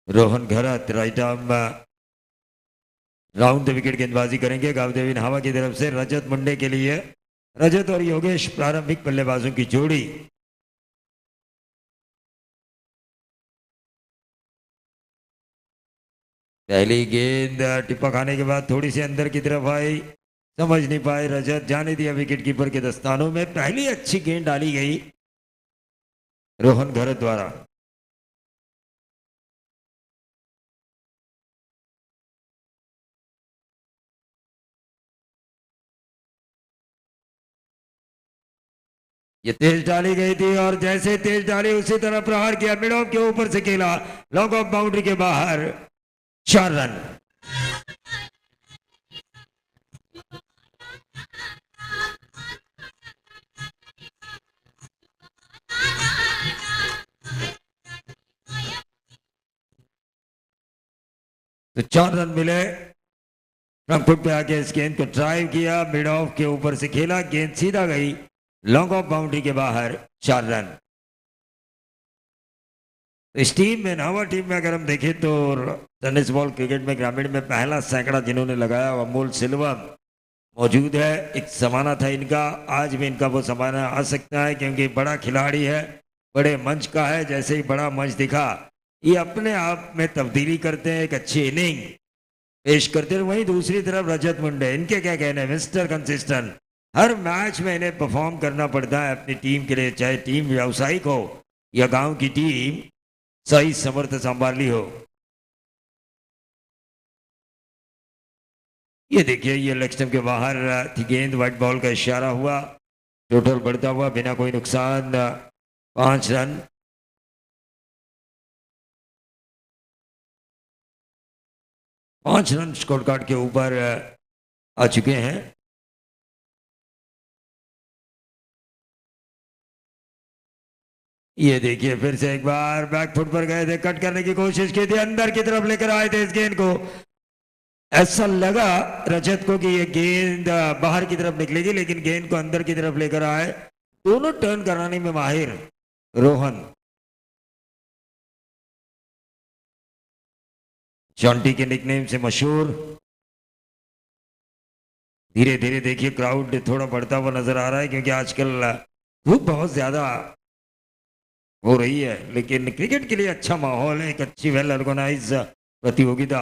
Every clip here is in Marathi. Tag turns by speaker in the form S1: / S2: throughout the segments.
S1: Rohan Gharat right arm round the wicket गेंदबाजी करेंगे। गावदेवी नहावा की तरफ से रजत मुंडे के लिए। रजत और योगेश प्रारंभिक बल्लेबाजों की जोड़ी। पहली गेंद टिप्पा खाने के बाद थोड़ी सी अंदर की तरफ आई, समझ नहीं पाए रजत, जाने दिया विकेट कीपर के दस्तानों में। पहली अच्छी गेंद डाली गई रोहन घरत द्वारा। ये तेज डाली गई थी और जैसे तेज डाली उसी तरह प्रहार किया, मिड ऑफ के ऊपर से खेला, लॉन्ग ऑफ बाउंड्री के बाहर, 4 रन। तो 4 रन मिले। फ्रंट फुट पे आके इस गेंद को ड्राइव किया, मिड ऑफ के ऊपर से खेला, गेंद सीधा गई लॉन्ग ऑफ बाउंड्री के बाहर, 4 रन। तो इस टीम में, नहावा टीम में अगर हम देखें तो टेनिस बॉल क्रिकेट में ग्रामीण में पहला सैकड़ा जिन्होंने लगाया अमोल सिल्वम मौजूद है। एक समाना था इनका, आज भी इनका वो समाना आ सकता है क्योंकि बड़ा खिलाड़ी है, बड़े मंच का है। जैसे ही बड़ा मंच दिखा, ये अपने आप में तब्दीली करते हैं, एक अच्छी इनिंग पेश करते हैं। वहीं दूसरी तरफ रजत मुंडे, इनके क्या कहने हैं, मिस्टर कंसिस्टेंट। हर मैच में इन्हें परफॉर्म करना पड़ता है अपनी टीम के लिए, चाहे टीम व्यावसायिक हो या गांव की टीम सही समर्थ संभाली हो। ये देखिए, ये लेग स्टंप के बाहर थी गेंद, व्हाइट बॉल का इशारा हुआ, टोटल बढ़ता हुआ बिना कोई नुकसान, 5 रन। पांच रन स्कोर कार्ड के ऊपर आ चुके हैं। ये देखिए, फिर से एक बार बैक फुट पर गए थे, कट करने की कोशिश की थी, अंदर की तरफ लेकर आए थे इस गेंद को। ऐसा लगा रजत को कि ये गेंद बाहर की तरफ निकलेगी, लेकिन गेंद को अंदर की तरफ लेकर आए। दोनों टर्न कराने में माहिर रोहन। चॉन्टी के निकनेम से मशहूर। धीरे धीरे देखिए क्राउड थोड़ा बढ़ता हुआ नजर आ रहा है क्योंकि आजकल धूप बहुत ज्यादा हो रही है, लेकिन क्रिकेट के लिए अच्छा माहौल है, एक अच्छी वेल ऑर्गेनाइज प्रतियोगिता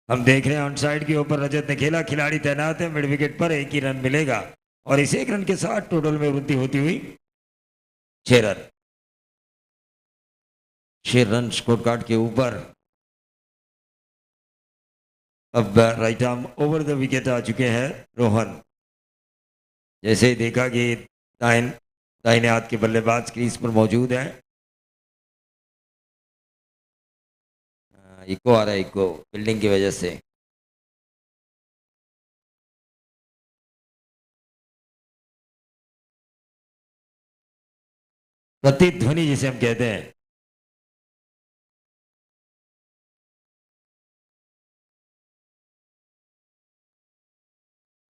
S1: हम देख रहे हैं। ऑन साइड के ऊपर रजत ने खेला, खिलाड़ी तैनात है, मिड विकेट पर 1 ही रन मिलेगा और इस 1 रन के साथ टोटल में वृद्धि होती हुई 6 रन। 6 रन स्कोर कार्ड के ऊपर। अब right arm over the wicket आ चुके हैं रोहन। जैसे ही देखा कि दाहिने हाथ के बल्लेबाज क्रीज पर मौजूद है। इको आ रहा है, इको बिल्डिंग की वजह से। प्रतिध्वनि जिसे हम कहते हैं।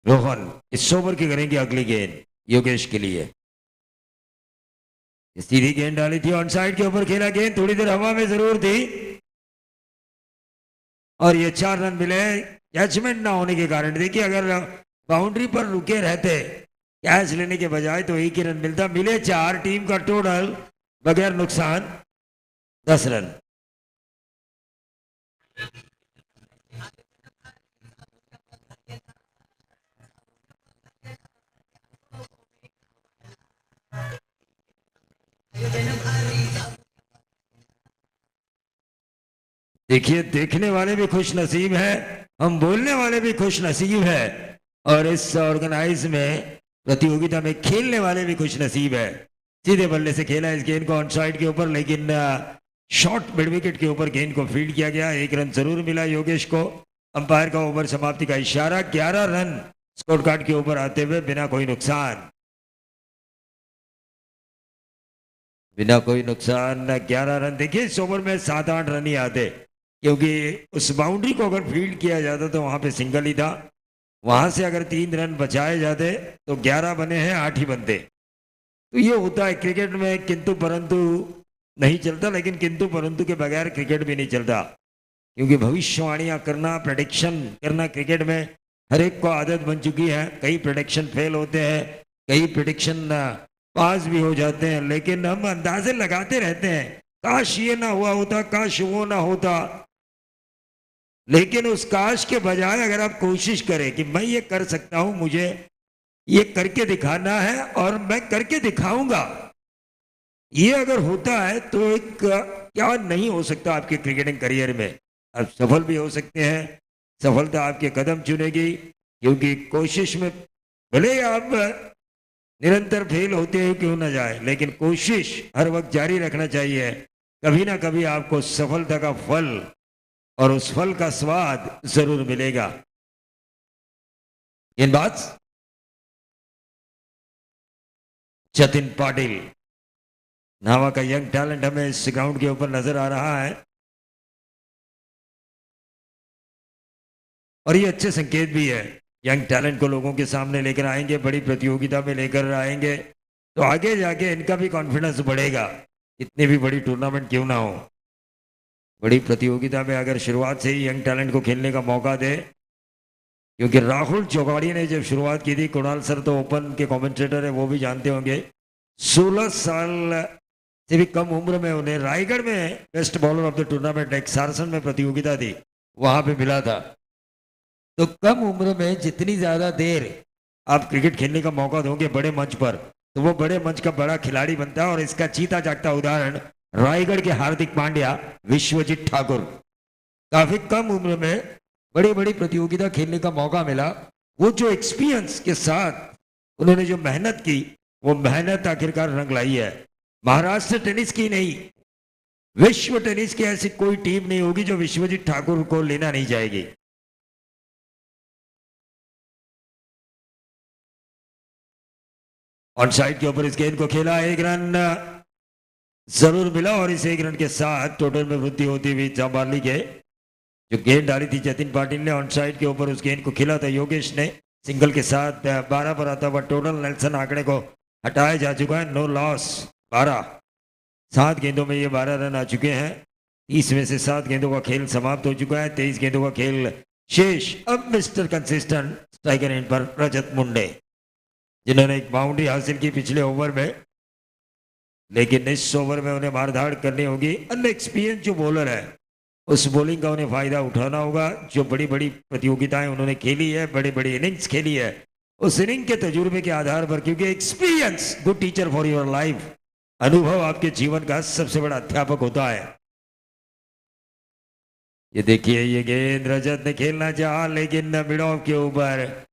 S1: रोहन इस ओवर की करेंगे अगली गेंद योगेश के लिए। सीधी गेंद डाली थी, ऑन साइड के ऊपर खेला, गेंद थोड़ी देर हवा में जरूर थी और ये 4 रन मिले कैचमेंट ना होने के कारण। देखिए, अगर बाउंड्री पर रुके रहते कैच लेने के बजाय तो 1 ही रन मिलता, मिले 4। टीम का टोटल बगैर नुकसान 10 रन। देखिए, देखने वाले भी खुश नसीब है, हम बोलने वाले भी खुश नसीब है और इस ऑर्गेनाइज में प्रतियोगिता में खेलने वाले भी खुश नसीब है। सीधे बल्ले से खेला इस गेंद को ऑन साइड के ऊपर, लेकिन शॉर्ट मिड विकेट के ऊपर गेंद को फील्ड किया गया। 1 रन जरूर मिला योगेश को। अंपायर का ओवर समाप्ति का इशारा। 11 रन स्कोर कार्ड के ऊपर आते हुए बिना कोई नुकसान। बिना कोई नुकसान 11 रन। देखिए, इस ओवर में 7-8 रन ही आते क्योंकि उस बाउंड्री को अगर फील्ड किया जाता तो वहां पे सिंगल ही था। वहां से अगर 3 रन बचाए जाते तो 11 बने हैं, 8 ही बनते। तो ये होता है क्रिकेट में, किंतु परंतु नहीं चलता, लेकिन किंतु परंतु के बगैर क्रिकेट भी नहीं चलता। क्योंकि भविष्यवाणियां करना, प्रेडिक्शन करना क्रिकेट में हर एक को आदत बन चुकी है। कई प्रेडिक्शन फेल होते हैं, कई प्रेडिक्शन पास भी हो जाते हैं, लेकिन हम अंदाजे लगाते रहते हैं, काश ये ना हुआ होता, काश वो ना होता। लेकिन उस काश के बजाय अगर आप कोशिश करें कि मैं ये कर सकता हूं, मुझे ये करके दिखाना है और मैं करके दिखाऊंगा, ये अगर होता है तो एक क्या नहीं हो सकता आपके क्रिकेटिंग करियर में। आप सफल भी हो सकते हैं, सफलता आपके कदम चुनेगी, क्योंकि कोशिश में भले ही आप निरंतर फेल होते हुए क्यों ना जाए, लेकिन कोशिश हर वक्त जारी रखना चाहिए। कभी ना कभी आपको सफलता का फल और उस फल का स्वाद जरूर मिलेगा। इन बात जतिन पाटिल नावा का यंग टैलेंट हमें इस ग्राउंड के ऊपर नजर आ रहा है, और ये अच्छे संकेत भी है। यंग टैलेंट को लोगों के सामने लेकर आएंगे, बड़ी प्रतियोगिता में लेकर आएंगे, तो आगे जाके इनका भी कॉन्फिडेंस बढ़ेगा, इतनी भी बड़ी टूर्नामेंट क्यों ना हो। बड़ी प्रतियोगिता में अगर शुरुआत से ही यंग टैलेंट को खेलने का मौका दे, क्योंकि राहुल चौगाड़ी ने जब शुरुआत की थी, कुणाल सर तो ओपन के कमेंटेटर है, वो भी जानते होंगे, 16 साल से भी कम उम्र में उन्हें रायगढ़ में best bowler of the tournament एक सारसन में प्रतियोगिता थी, वहां पे मिला था। तो कम उम्र में जितनी ज्यादा देर आप क्रिकेट खेलने का मौका दोगे बड़े मंच पर, तो वो बड़े मंच का बड़ा खिलाड़ी बनता है। और इसका जीता जागता उदाहरण रायगढ़ के हार्दिक पांड्या, विश्वजीत ठाकुर, काफी कम उम्र में बड़ी बड़ी प्रतियोगिता खेलने का मौका मिला। वो जो एक्सपीरियंस के साथ उन्होंने जो मेहनत की, वो मेहनत आखिरकार रंग लाई है। महाराष्ट्र टेनिस की नहीं, विश्व टेनिस की ऐसी कोई टीम नहीं होगी जो विश्वजीत ठाकुर को लेना नहीं जाएगी। ऑन साइड के ऊपर इस गेंद को खेला, एक रन जरूर मिला, और इस एक रन के साथ टोटल में वृद्धि होती हुई जांबाली के जो गेंद डाली थी जतिन पाटिल ने, ऑन साइड के ऊपर उस गेंद को खेला था योगेश ने सिंगल के साथ। 12 पर आता हुआ टोटल नेल्सन आंकड़े को हटाया जा चुका है, नो लॉस 12। 7 गेंदों में ये 12 रन आ चुके हैं। 30 में से 7 गेंदों का खेल समाप्त हो चुका है, 23 गेंदों का खेल शेष। अब मिस्टर कंसिस्टेंट स्ट्राइकर एंड पर रजत मुंडे, जिन्होंने एक बाउंड्री हासिल की पिछले ओवर में, लेकिन इस ओवर में उन्हें मारधाड़ करनी होगी। अनएक्सपीरियंस जो बॉलर है, उस बॉलिंग का उन्हें फायदा उठाना होगा। जो बड़ी बड़ी प्रतियोगिताएं उन्होंने खेली है, बड़ी बड़ी इनिंग्स खेली है, उस इनिंग के तजुर्बे के आधार पर, क्योंकि experience good teacher for your life, अनुभव आपके जीवन का सबसे बड़ा अध्यापक होता है। ये देखिए, ये गेंद रजत ने खेलना चाहा, लेकिन मिड ऑफ के ऊपर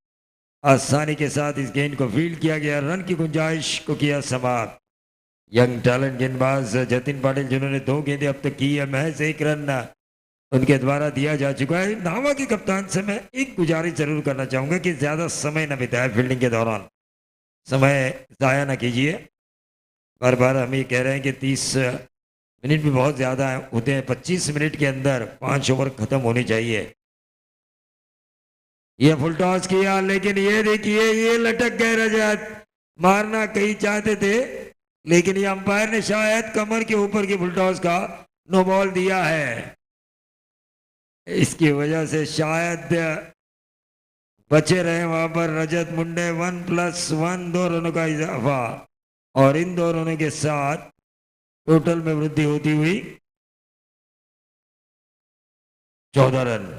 S1: आसानी के साथ इस गेंद को फील्ड किया गया, रन की गुंजाइश को किया समाप्त। यंग टैलेंट गेंदबाज जतिन पाटिल, जिन्होंने 2 गेंदें अब तक की है, महज 1 रन उनके द्वारा दिया जा चुका है। नावा के कप्तान से मैं एक गुजारिश जरूर करना चाहूंगा कि ज्यादा समय न बिताए फील्डिंग के दौरान, समय जाया ना कीजिए। बार बार हम ये कह रहे हैं कि 30 मिनट भी बहुत ज्यादा होते हैं, 25 मिनट के अंदर 5 ओवर खत्म होनी चाहिए। ये फुल टॉस किया, लेकिन ये देखिए, ये लटक गए रजत, मारना कहीं चाहते थे, लेकिन ये अंपायर ने शायद कमर के ऊपर की फुल टॉस का नो बॉल दिया है, इसकी वजह से शायद बचे रहे वहां पर रजत मुंडे। 1+1 2 रनों का इजाफा, और इन 2 रनों के साथ टोटल में वृद्धि होती हुई 14 रन।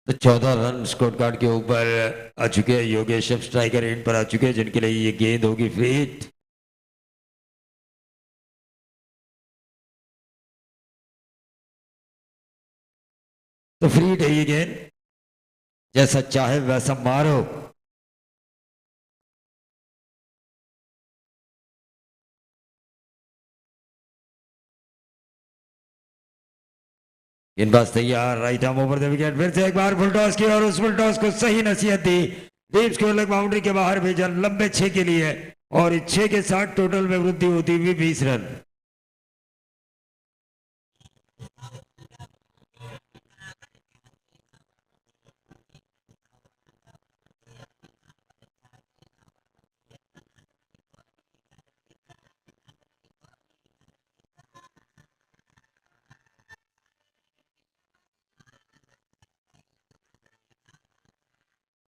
S1: तो 14 रन स्कोर कार्ड के ऊपर आ चुके हैं। योगेश स्ट्राइकर एंड पर आ चुके हैं, जिनके लिए ये गेंद होगी फिट। तो फ्रीट है ये गेंद, जैसा चाहे वैसा मारो। गेंदबाज तैयार, right arm over the wicket, फिर से एक बार फुल टॉस की, और उस फुल टॉस को सही नसीहत दी, डीप स्कोर लेग बाउंड्री के बाहर भेजा लंबे 6 के लिए, और 6 के साथ टोटल में वृद्धि होती हुई 20 रन।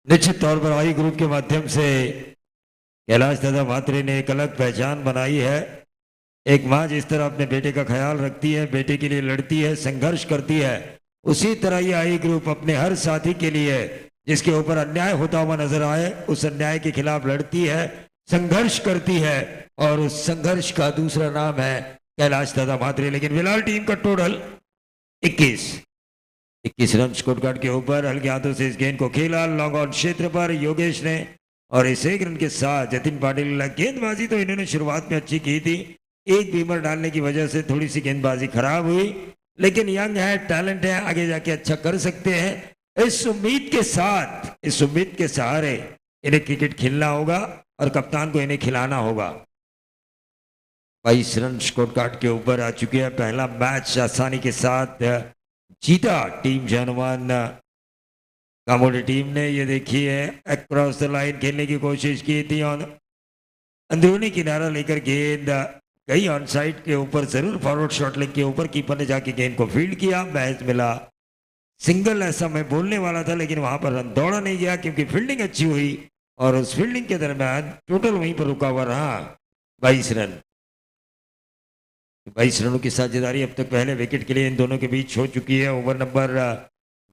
S1: निश्चित तौर पर आई ग्रुप के माध्यम से कैलाश दादा मात्रे ने एक अलग पहचान बनाई है। एक माँ जिस तरह अपने बेटे का ख्याल रखती है, बेटे के लिए लड़ती है, संघर्ष करती है, उसी तरह ये आई ग्रुप अपने हर साथी के लिए जिसके ऊपर अन्याय होता हुआ नजर आए उस अन्याय के खिलाफ लड़ती है, संघर्ष करती है और उस संघर्ष का दूसरा नाम है कैलाश दादा मात्रे। लेकिन फिलहाल टीम का टोटल 21 रन स्कोर कार्ड के ऊपर हल्के हाथों से इस गेंद को खेला लॉन्ग ऑन क्षेत्र पर योगेश ने और इस एक रन के साथ जतिन पाटिल। गेंदबाजी तो इन्होंने शुरुआत में अच्छी की थी, एक बीमर डालने की वजह से थोड़ी सी गेंदबाजी खराब हुई, लेकिन यंग है, टैलेंट है, आगे जाके अच्छा कर सकते हैं। इस उम्मीद के साथ, इस उम्मीद के सहारे इन्हें क्रिकेट खेलना होगा और कप्तान को इन्हें खिलाना होगा। 22 रन स्कोर कार्ड के ऊपर आ चुके हैं। पहला मैच आसानी के साथ जीता टीम जनुमान कामोडी टीम ने। ये देखिए अक्रॉस द लाइन खेलने की कोशिश की थी और अंदरूनी किनारा लेकर गेंद गई ऑन साइड के ऊपर, जरूर फॉरवर्ड शॉट लेग के ऊपर, कीपर ने जाके गेंद को फील्ड किया, मैच मिला सिंगल। ऐसा मैं बोलने वाला था लेकिन वहां पर रन दौड़ा नहीं गया क्योंकि फील्डिंग अच्छी हुई और उस फील्डिंग के दरमियान टोटल वहीं पर रुका हुआ रहा 22 रन। 22 रनों की साझेदारी अब तक पहले विकेट के लिए इन दोनों के बीच हो चुकी है। ओवर नंबर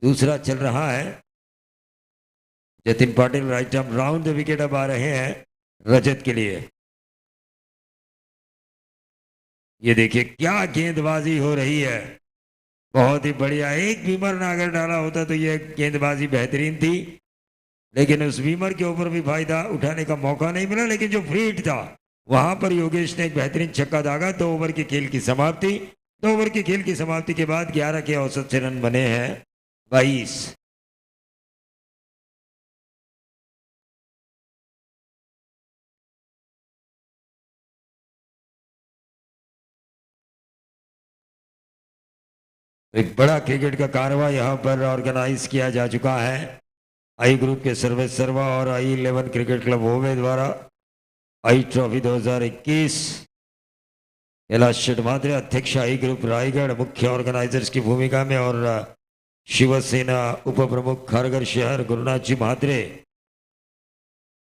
S1: दूसरा चल रहा है। Jatin Patil right arm round the wicket अब आ रहे हैं रजत के लिए। ये देखिए क्या गेंदबाजी हो रही है, बहुत ही बढ़िया। एक बीमर ने अगर डाला होता तो ये गेंदबाजी बेहतरीन थी, लेकिन उस बीमर के ऊपर भी फायदा उठाने का मौका नहीं मिला। लेकिन जो फ्री हिट था वहां पर योगेश ने एक बेहतरीन छक्का दागा। 2 ओवर की खेल की समाप्ति, 2 ओवर की खेल की समाप्ति के बाद 11 के औसत से रन बने हैं 22। एक बड़ा क्रिकेट का कारवा यहाँ पर ऑर्गेनाइज किया जा चुका है आई ग्रुप के सर्वेसर्वा और I11 क्रिकेट क्लब होवे द्वारा। आई ट्रॉफी 2021 कैलाश मात्रे अध्यक्ष आई ग्रुप रायगढ़ मुख्य ऑर्गेनाइजर्स की भूमिका में और शिवसेना उप प्रमुख खारगर शहर गुरुनाथ जी म्हात्रे।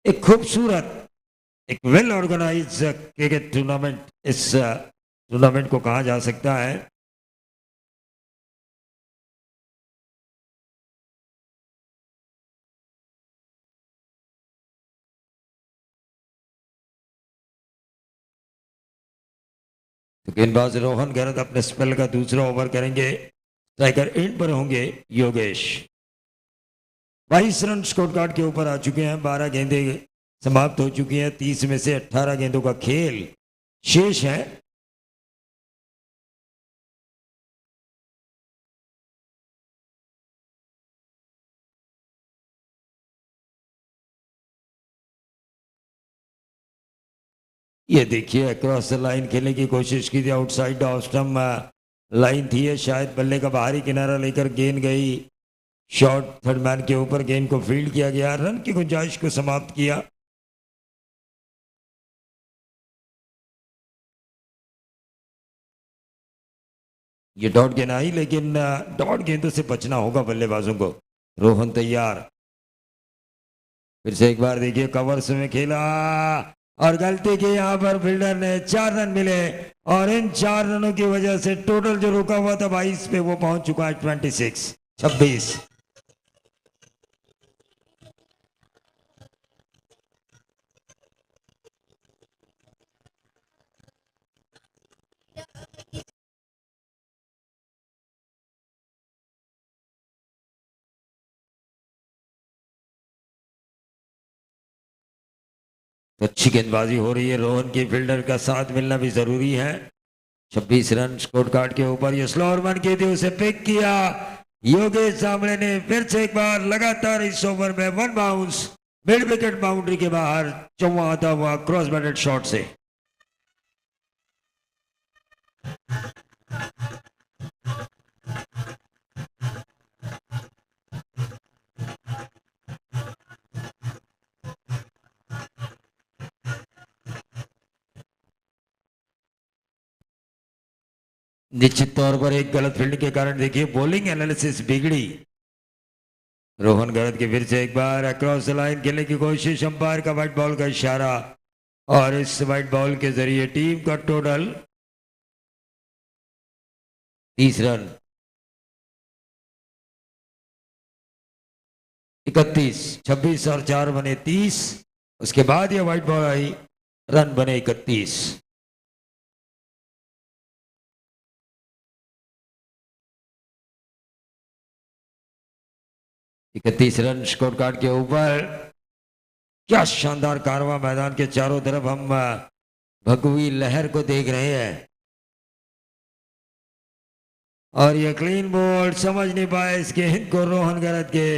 S1: एक खूबसूरत, एक वेल ऑर्गेनाइज क्रिकेट टूर्नामेंट इस टूर्नामेंट को कहा जा सकता है। तो गेंदबाज रोहन गहरत अपने स्पेल का दूसरा ओवर करेंगे। स्ट्राइकर एंड पर होंगे योगेश। 22 रन स्कोर कार्ड के ऊपर आ चुके हैं। 12 गेंदें समाप्त हो चुकी हैं। 30 में से 18 गेंदों का खेल शेष है। ये देखिए अक्रॉस द लाइन खेलने की कोशिश की थी, आउटसाइड ऑफ स्टंप लाइन थी है, शायद बल्ले का बाहरी किनारा लेकर गेंद गई शॉर्ट थर्ड मैन के ऊपर, गेंद को फील्ड किया गया, रन की गुंजाइश को समाप्त किया। ये डॉट गेंद आई, लेकिन डॉट गेंदों से बचना होगा बल्लेबाजों को। रोहन तैयार, फिर से एक बार देखिए कवर्स में खेला और गलती की यहाँ पर फील्डर ने। 4 रन मिले और इन 4 रनों की वजह से टोटल जो रुका हुआ था 22 पे वो पहुंच चुका है 26। तो अच्छी गेंदबाजी हो रही है। रोहन की फील्डर का साथ मिलना भी जरूरी है। 26 रन स्कोर कार्ड के ऊपर ये स्लोअर वन की थी, उसे पिक किया योगेश सामने ने। फिर से एक बार लगातार इस ओवर में 1 बाउंस मिड विकेट बाउंड्री के बाहर, चौवा आता हुआ क्रॉस बैटेड शॉट से। निश्चित तौर पर एक गलत फील्डिंग के कारण देखिए बॉलिंग एनालिसिस बिगड़ी। रोहन गरत की फिर से एक बार अक्रॉस द लाइन खेलने की कोशिश, अंपायर का व्हाइट बॉल का इशारा और इस व्हाइट बॉल के जरिए टीम का टोटल 30 रन। 31, 26 और 4 बने 30। उसके बाद ये व्हाइट बॉल आई, रन बने 31। इकतीस रन स्कोर कार्ड के ऊपर। क्या शानदार कारवां मैदान के चारों तरफ हम भगवी लहर को देख रहे हैं और ये क्लीन बोल्ड समझ नहीं पाए इस गेंद को रोहन गरत के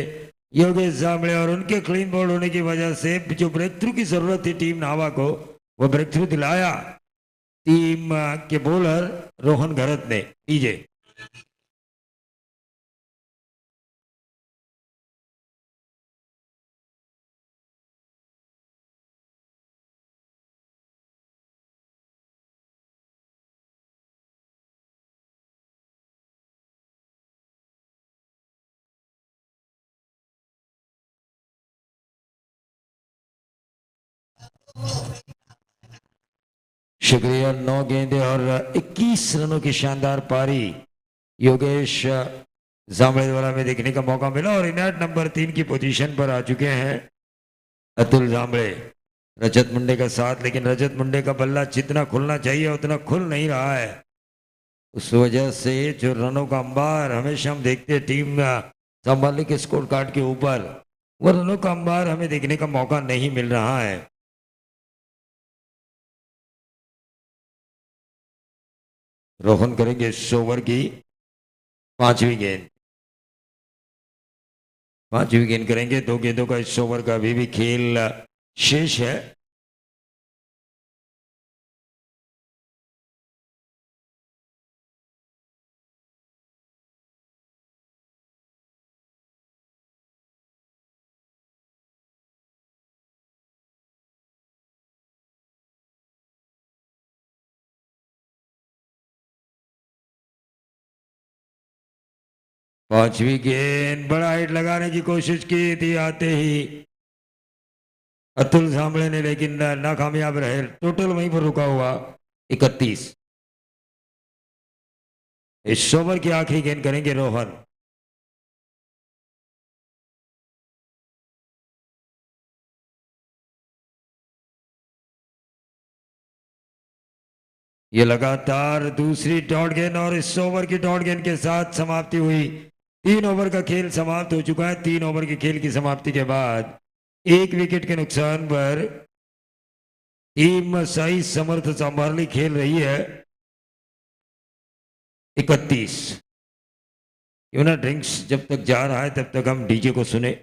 S1: योगेश जांबले, और उनके क्लीन बोल्ड होने की वजह से जो ब्रेक थ्रू की जरूरत थी टीम नावा को, वो ब्रेक थ्रू दिलाया टीम के बॉलर रोहन गरत ने। लीजिए शुक्रिया। 9 गेंदे और 21 रनों की शानदार पारी योगेश जांबले द्वारा में देखने का मौका मिला और इनायत नंबर 3 की पोजीशन पर आ चुके हैं अतुल जांबले रजत मुंडे का साथ, लेकिन रजत मुंडे का बल्ला जितना खुलना चाहिए उतना खुल नहीं रहा है। उस वजह से जो रनों का अंबार हमेशा हम देखते हैं टीम संभालने के स्कोर कार्ड के ऊपर, वो रनों का अंबार हमें देखने का मौका नहीं मिल रहा है। रोहन करेंगे इस ओवर की 5वीं गेंद। 5वीं गेंद करेंगे। 2 गेंदों का इस ओवर का अभी भी खेल शेष है। पांचवी गेंद बड़ा हिट लगाने की कोशिश की थी आते ही अतुल जांबले ने, लेकिन नाकामयाब रहे। टोटल वहीं पर रुका हुआ 31। इस ओवर की आखिरी गेंद करेंगे रोहन। ये लगातार दूसरी डॉट गेंद और इस ओवर की डॉट गेंद के साथ समाप्ति हुई। 3 ओवर का खेल समाप्त हो चुका है। 3 ओवर के खेल की समाप्ति के बाद 1 विकेट के नुकसान पर टीम साई समर्थ संभाली खेल रही है 31। क्यों ना ड्रिंक्स जब तक जा रहा है तब तक हम डीजे को सुने।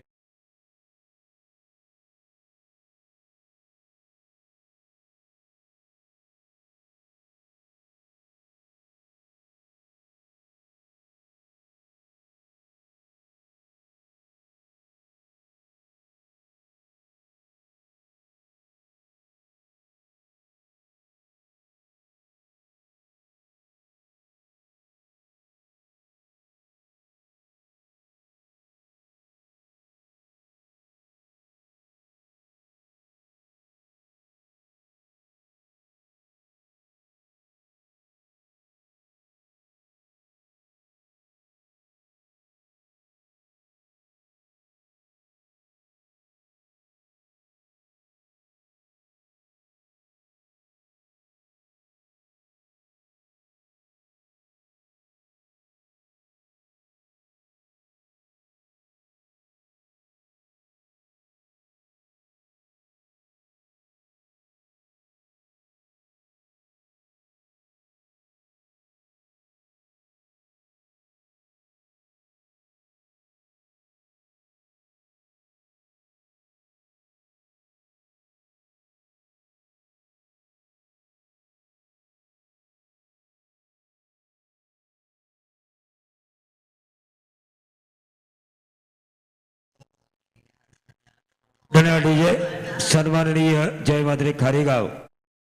S1: धन्यवाद डीजे। सन्माननीय जय माद्रे खारेगाव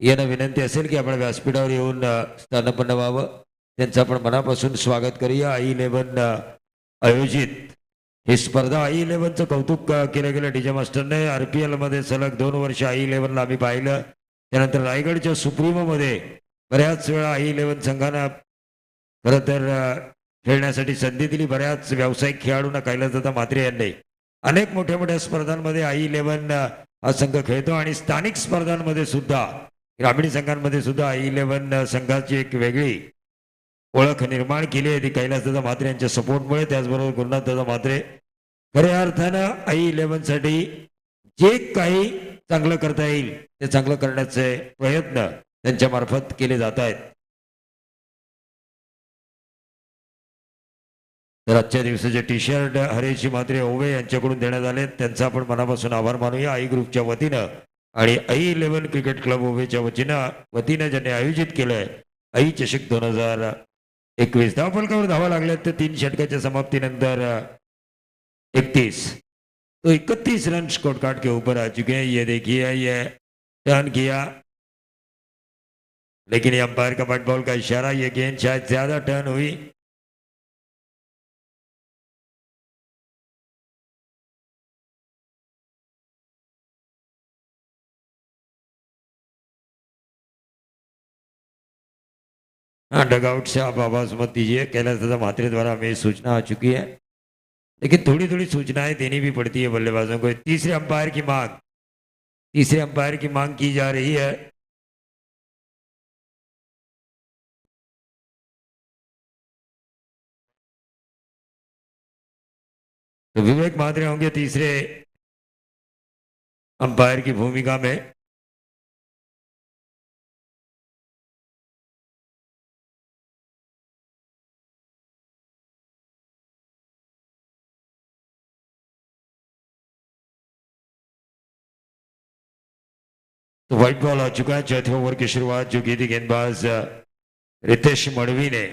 S1: यांना विनंती असेल की आपण व्यासपीठावर येऊन स्थानपन्न व्हावं। त्यांचं आपण मनापासून स्वागत करूया। I11 आयोजित ही स्पर्धा I11चं कौतुक केलं गेलं डीजे मास्टरने. RPL मध्ये सलग 2 वर्ष I11ला आम्ही पाहिलं. त्यानंतर रायगडच्या सुप्रीमोमध्ये बऱ्याच वेळा I11 संघानं खरं तर खेळण्यासाठी संधी दिली. बऱ्याच व्यावसायिक खेळाडूंना कैलासदादा म्हात्रे यांनी अनेक मोठ्या मोठ्या स्पर्धांमध्ये I11 हा संघ खेळतो आणि स्थानिक स्पर्धांमध्ये सुद्धा ग्रामीण संघांमध्ये सुद्धा I11 संघाची एक वेगळी ओळख निर्माण केली आहे ती कैलासदादा म्हात्रे यांच्या सपोर्टमुळे. त्याचबरोबर गुरुनाथदादा म्हात्रे खऱ्या अर्थानं I11 साठी जे काही चांगलं करता येईल ते चांगलं करण्याचे प्रयत्न त्यांच्या मार्फत केले जात आहेत. तर आजच्या दिवसाचे टी-शर्ट हरेशजी म्हात्रे ओवे यांच्याकडून देण्यात आले. त्यांचा आपण मनापासून आभार मानूया आई ग्रुपच्या वतीनं आणि I11 क्रिकेट क्लब ओवेच्या वतीनं ज्यांनी आयोजित केलंय आई चषक 2021. धावफलकावर धावा लागल्यात तर 3 षटकाच्या समाप्तीनंतर 31 तो 31 रन स्कोर कार्ड के ऊपर आ चुके हैं. ये देखिए ये टर्न किया लेकिन ये अंपायर का बट बॉल का इशारा. ये गेंद शायद ज्यादा टर्न हुई. हाँ, डगआउट से आप आवाज मत दीजिए. कैलासदादा म्हात्रे द्वारा हमें सूचना आ चुकी है लेकिन थोड़ी थोड़ी सूचनाएं देनी भी पड़ती है बल्लेबाजों को. तीसरे अंपायर की मांग की जा रही है. तो विवेक म्हात्रे होंगे तीसरे अंपायर की भूमिका में. तो व्हाइट बॉल आ चुका है. चौथे ओवर की शुरुआत जो की थी गेंदबाज रितेश मड़वी ने.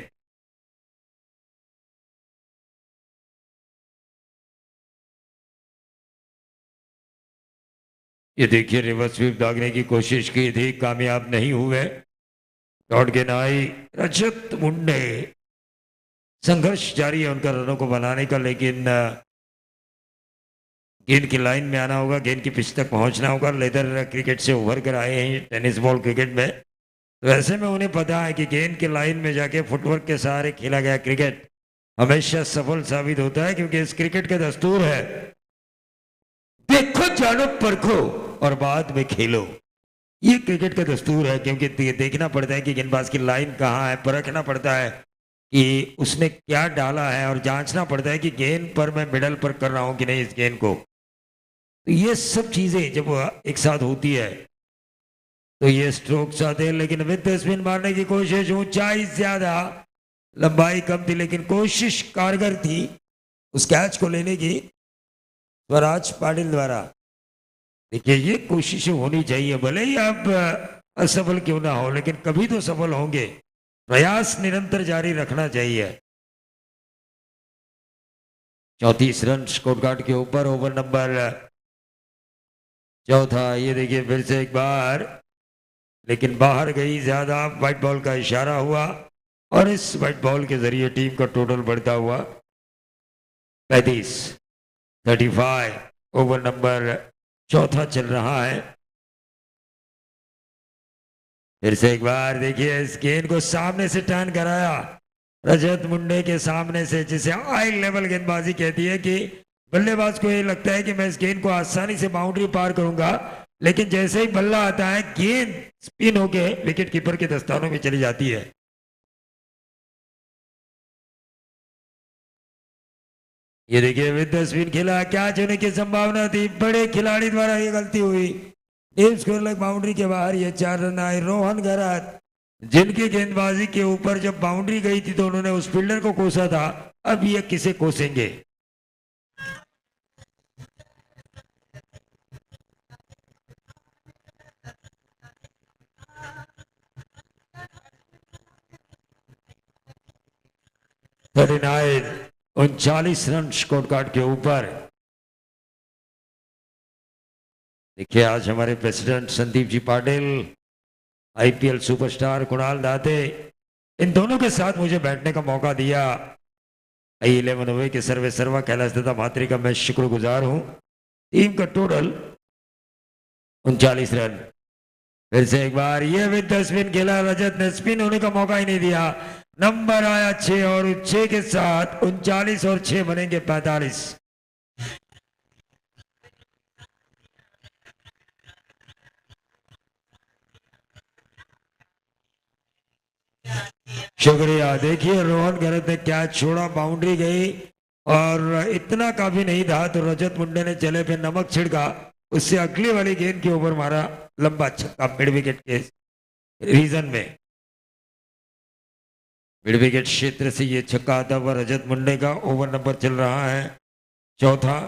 S1: ये देखिए रिवर्स स्वीप दागने की कोशिश की थी, कामयाब नहीं हुए. लौट के नाई रजत मुंडे. संघर्ष जारी है उनका रनों को बनाने का लेकिन गेंद की लाइन में आना होगा, गेंद की पिच तक पहुंचना होगा. लेदर क्रिकेट से उभर कर आए हैं टेनिस बॉल क्रिकेट में. तो ऐसे में उन्हें पता है कि गेंद की लाइन में जाके फुटवर्क के सहारे खेला गया क्रिकेट हमेशा सफल साबित होता है क्योंकि इस क्रिकेट का दस्तूर है देखो जानो परखो और बाद में खेलो. ये क्रिकेट का दस्तूर है क्योंकि देखना पड़ता है कि गेंदबाज की लाइन कहाँ है, परखना पड़ता है कि उसने क्या डाला है और जांचना पड़ता है कि गेंद पर मैं मिडल पर कर रहा हूं कि नहीं इस गेंद को. तो ये सब चीजें जब एक साथ होती है तो ये स्ट्रोक्स आते हैं. लेकिन विद स्पिन मारने की कोशिश, ऊंचाई ज्यादा लंबाई कम थी लेकिन कोशिश कारगर थी उस कैच को लेने की स्वराज पाटिल द्वारा. देखिए ये कोशिशें होनी चाहिए, भले ही आप असफल क्यों ना हो लेकिन कभी तो सफल होंगे. प्रयास निरंतर जारी रखना चाहिए. 34 रन स्कोर कार्ड के ऊपर ओवर नंबर 4. ये देखिए फिर से एक बार लेकिन बाहर गई ज्यादा. व्हाइट बॉल का इशारा हुआ और इस व्हाइट बॉल के जरिए टीम का टोटल बढ़ता हुआ 35 ओवर नंबर 4 चल रहा है. फिर से एक बार देखिए इस गेंद को सामने से टर्न कराया रजत मुंडे के सामने से, जिसे हाई लेवल गेंदबाजी कहती है कि बल्लेबाज को ये लगता है कि मैं इस गेंद को आसानी से बाउंड्री पार करूंगा लेकिन जैसे ही बल्ला आता है गेंद स्पिन होके विकेट कीपर के दस्तानों में चली जाती है. ये देखिए विद स्पिन खेला, कैच होने की संभावना थी. बड़े खिलाड़ी द्वारा ये गलती हुई. डीप स्कोर लग बाउंड्री के बाहर ये 4 रन आए. रोहन गरात जिनकी गेंदबाजी के ऊपर जब बाउंड्री गई थी तो उन्होंने उस फील्डर को कोसा था, अब ये किसे कोसेंगे. नाइन 39 रन स्कोर कार्ड के ऊपर. देखिए आज हमारे president Sandeep ji Patil, IPL superstar Kunal Date, इन दोनों के साथ मुझे बैठने का मौका दिया 11 ओवर के सर्वे सर्वा कैलाश दत्ता मात्री का मैं शुक्रगुजार हूं। टीम का टोटल 39 रन। फिर से एक बार ये विद स्पिन खेला, रजत ने स्पिन होने का मौका ही नहीं दिया। नंबर आया 6 और 6 के साथ 39 और 6 बनेंगे 45। शुक्रिया। देखिए रोहन गरत ने क्या छोड़ा, बाउंड्री गई और इतना काफी नहीं था तो रजत मुंडे ने चले पे नमक छिड़का, उससे अगली वाली गेंद के ऊपर मारा लंबा छक्का मिड विकेट के रीजन में। मिड विकेट क्षेत्र से ये छक्का आता हुआ रजत मुंडे का। ओवर नंबर चल रहा है चौथा।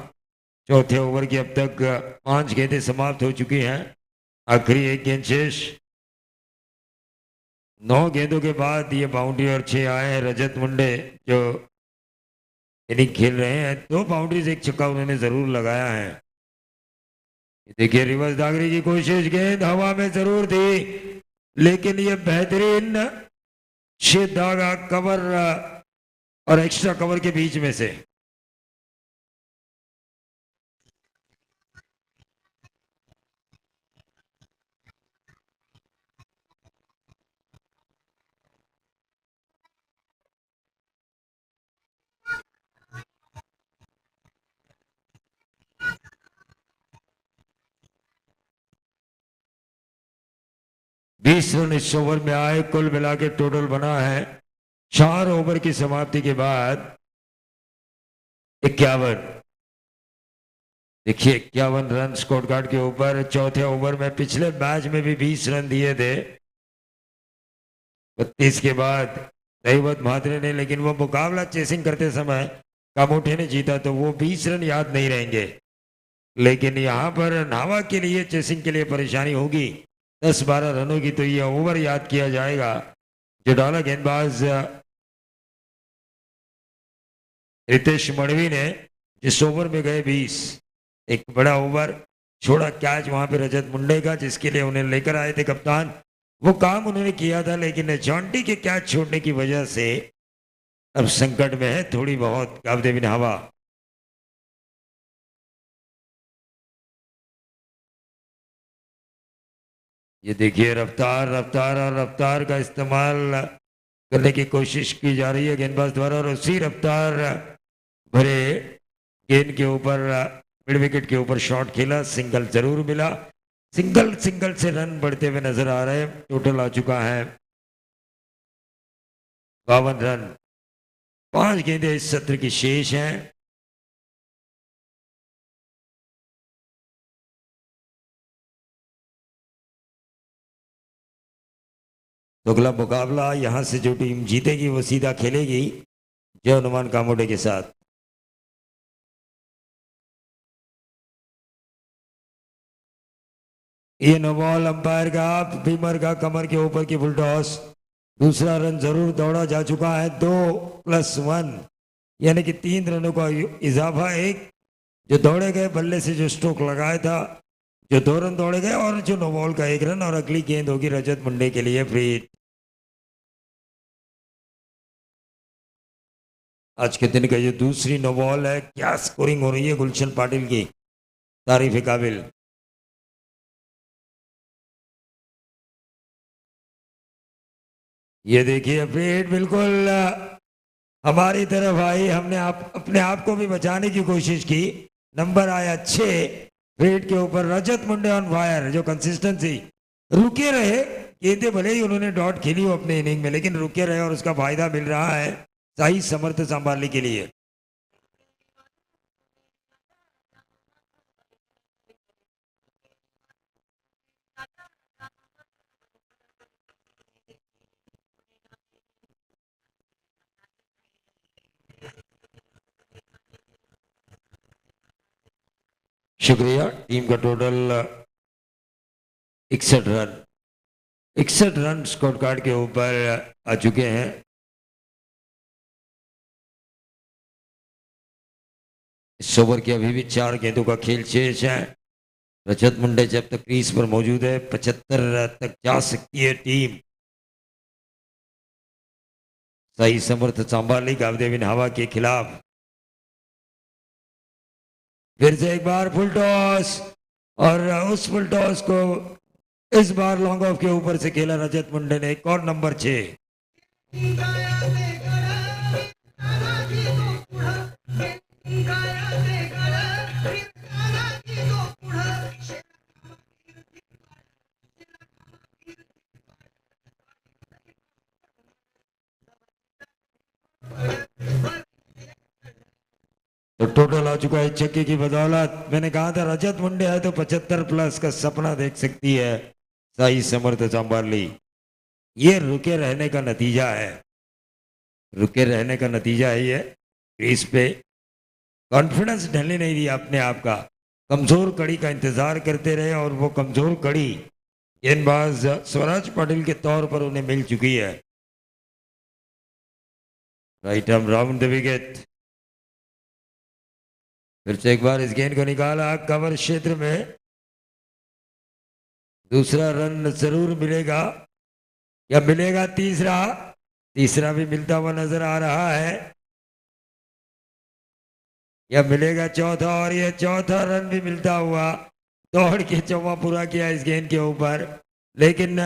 S1: चौथे ओवर की अब तक 5 गेंदें समाप्त हो चुकी हैं, आखिरी एक गेंद शेष। 9 गेंदों के बाद ये बाउंड्री और 6 आए हैं। रजत मुंडे जो इनिंग खेल रहे हैं 2 बाउंड्रीज 1 छक्का उन्होंने जरूर लगाया है। देखिए रिवर्स दागरी की कोशिश, गेंद हवा में जरूर थी लेकिन ये बेहतरीन छेद धागा कवर और एक्स्ट्रा कवर के बीच में से। बीस रन इस ओवर में आए, कुल मिला के टोटल बना है 4 ओवर की समाप्ति के बाद 51। देखिए 51 रन स्कोर कार्ड के ऊपर। चौथे ओवर में पिछले मैच में भी 20 रन दिए थे 32 के बाद दैवत म्हात्रे ने, लेकिन वो मुकाबला चेसिंग करते समय कामोठे ने जीता तो वो 20 रन याद नहीं रहेंगे। लेकिन यहां पर नावा के लिए चेसिंग के लिए परेशानी होगी 10-12 रनों की, तो ये ओवर याद किया जाएगा जो डाला गेंदबाज रितेश मणवी ने, जिस ओवर में गए 20। एक बड़ा ओवर छोड़ा कैच वहां पे रजत मुंडे का, जिसके लिए उन्हें लेकर आए थे कप्तान। वो काम उन्होंने किया था लेकिन जॉन्टी के कैच छोड़ने की वजह से अब संकट में है थोड़ी बहुत कामदेव हवा। ये देखिए रफ्तार रफ्तार और रफ्तार का इस्तेमाल करने की कोशिश की जा रही है गेंदबाज द्वारा, और उसी रफ्तार भरे गेंद के ऊपर मिड विकेट के ऊपर शॉट खेला, सिंगल जरूर मिला। सिंगल सिंगल से रन बढ़ते हुए नजर आ रहे हैं। टोटल आ चुका है 52 रन। 5 गेंदें इस सत्र की शेष हैं। तो अगला मुकाबला यहां से जो टीम जीतेगी वो सीधा खेलेगी जय हनुमान कामोडे के साथ। ये नो बॉल अंपायर का बीमर का कमर के ऊपर की फुल टॉस। दूसरा रन जरूर दौड़ा जा चुका है। 2+1 यानी कि 3 रनों का इजाफा। एक जो दौड़े गए बल्ले से जो स्ट्रोक लगाया था, जो 2 रन दौड़े गए, और जो नो बॉल का 1 रन। और अगली गेंद होगी रजत मुंडे के लिए फ्री। आज के दिन का ये दूसरी नो बॉल है। क्या स्कोरिंग हो रही है गुलशन पाटिल की, तारीफ काबिल। ये देखिए अपडेट बिल्कुल हमारी तरफ आई, हमने अपने आप को भी बचाने की कोशिश की। नंबर आया 6 रेड के ऊपर। रजत मुंडे ऑन फायर, जो कंसिस्टेंसी, रुके रहे। गेंदें भले ही उन्होंने डॉट खेली हो अपने इनिंग में, लेकिन रुके रहे और उसका फायदा मिल रहा है सही समर्थ संभालने के लिए। शुक्रिया। टीम का total 61 run. 61 run score card के ऊपर आ चुके हैं। इस ओवर के अभी भी 4 गेंदों का खेल शेष है। रजत मुंडे जब तक क्रीज पर मौजूद है 75 तक जा सकती है टीम। सही समर्थ सांभाली गावदेवी हवा के खिलाफ। फिर से एक बार फुल टॉस, और उस फुल टॉस को इस बार लॉन्ग ऑफ के ऊपर से खेला रजत मुंडे ने। एक और नंबर 6। तो टोटल आ चुका है छक्के की बदौलत। मैंने कहा था रजत मुंडे है तो 75 प्लस का सपना देख सकती है साई समर्थ सांभाली। ये रुके रहने का नतीजा है, रुके रहने का नतीजा है ये। क्रीज पे कॉन्फिडेंस ढलने नहीं दिया अपने आप का, कमजोर कड़ी का इंतजार करते रहे, और वो कमजोर कड़ी गेंदबाज स्वराज पाटिल के तौर पर उन्हें मिल चुकी है। Right arm round the wicket. फिर से एक बार इस गेंद को निकाला कवर क्षेत्र में। दूसरा रन जरूर मिलेगा, या मिलेगा तीसरा? तीसरा भी मिलता हुआ नजर आ रहा है, या मिलेगा चौथा? और यह चौथा रन भी मिलता हुआ। दौड़ के चौवा पूरा किया इस गेंद के ऊपर, लेकिन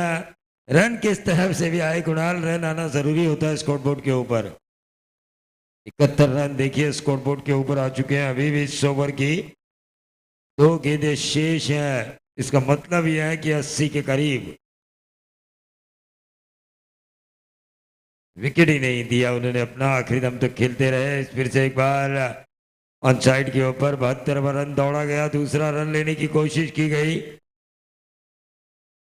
S1: रन किस तरफ से भी आए कुणाल, रन आना जरूरी होता है स्कोर बोर्ड के ऊपर। 71 रन देखिए स्कोर बोर्ड के ऊपर आ चुके हैं। अभी भी इस ओवर की 2 गेंदें शेष हैं। इसका मतलब यह है कि 80 के करीब। विकेट ही नहीं दिया उन्होंने अपना, आखिरी दम तक खेलते रहे। फिर से एक बार ऑन साइड के ऊपर 72वां रन दौड़ा गया, दूसरा रन लेने की कोशिश की गई,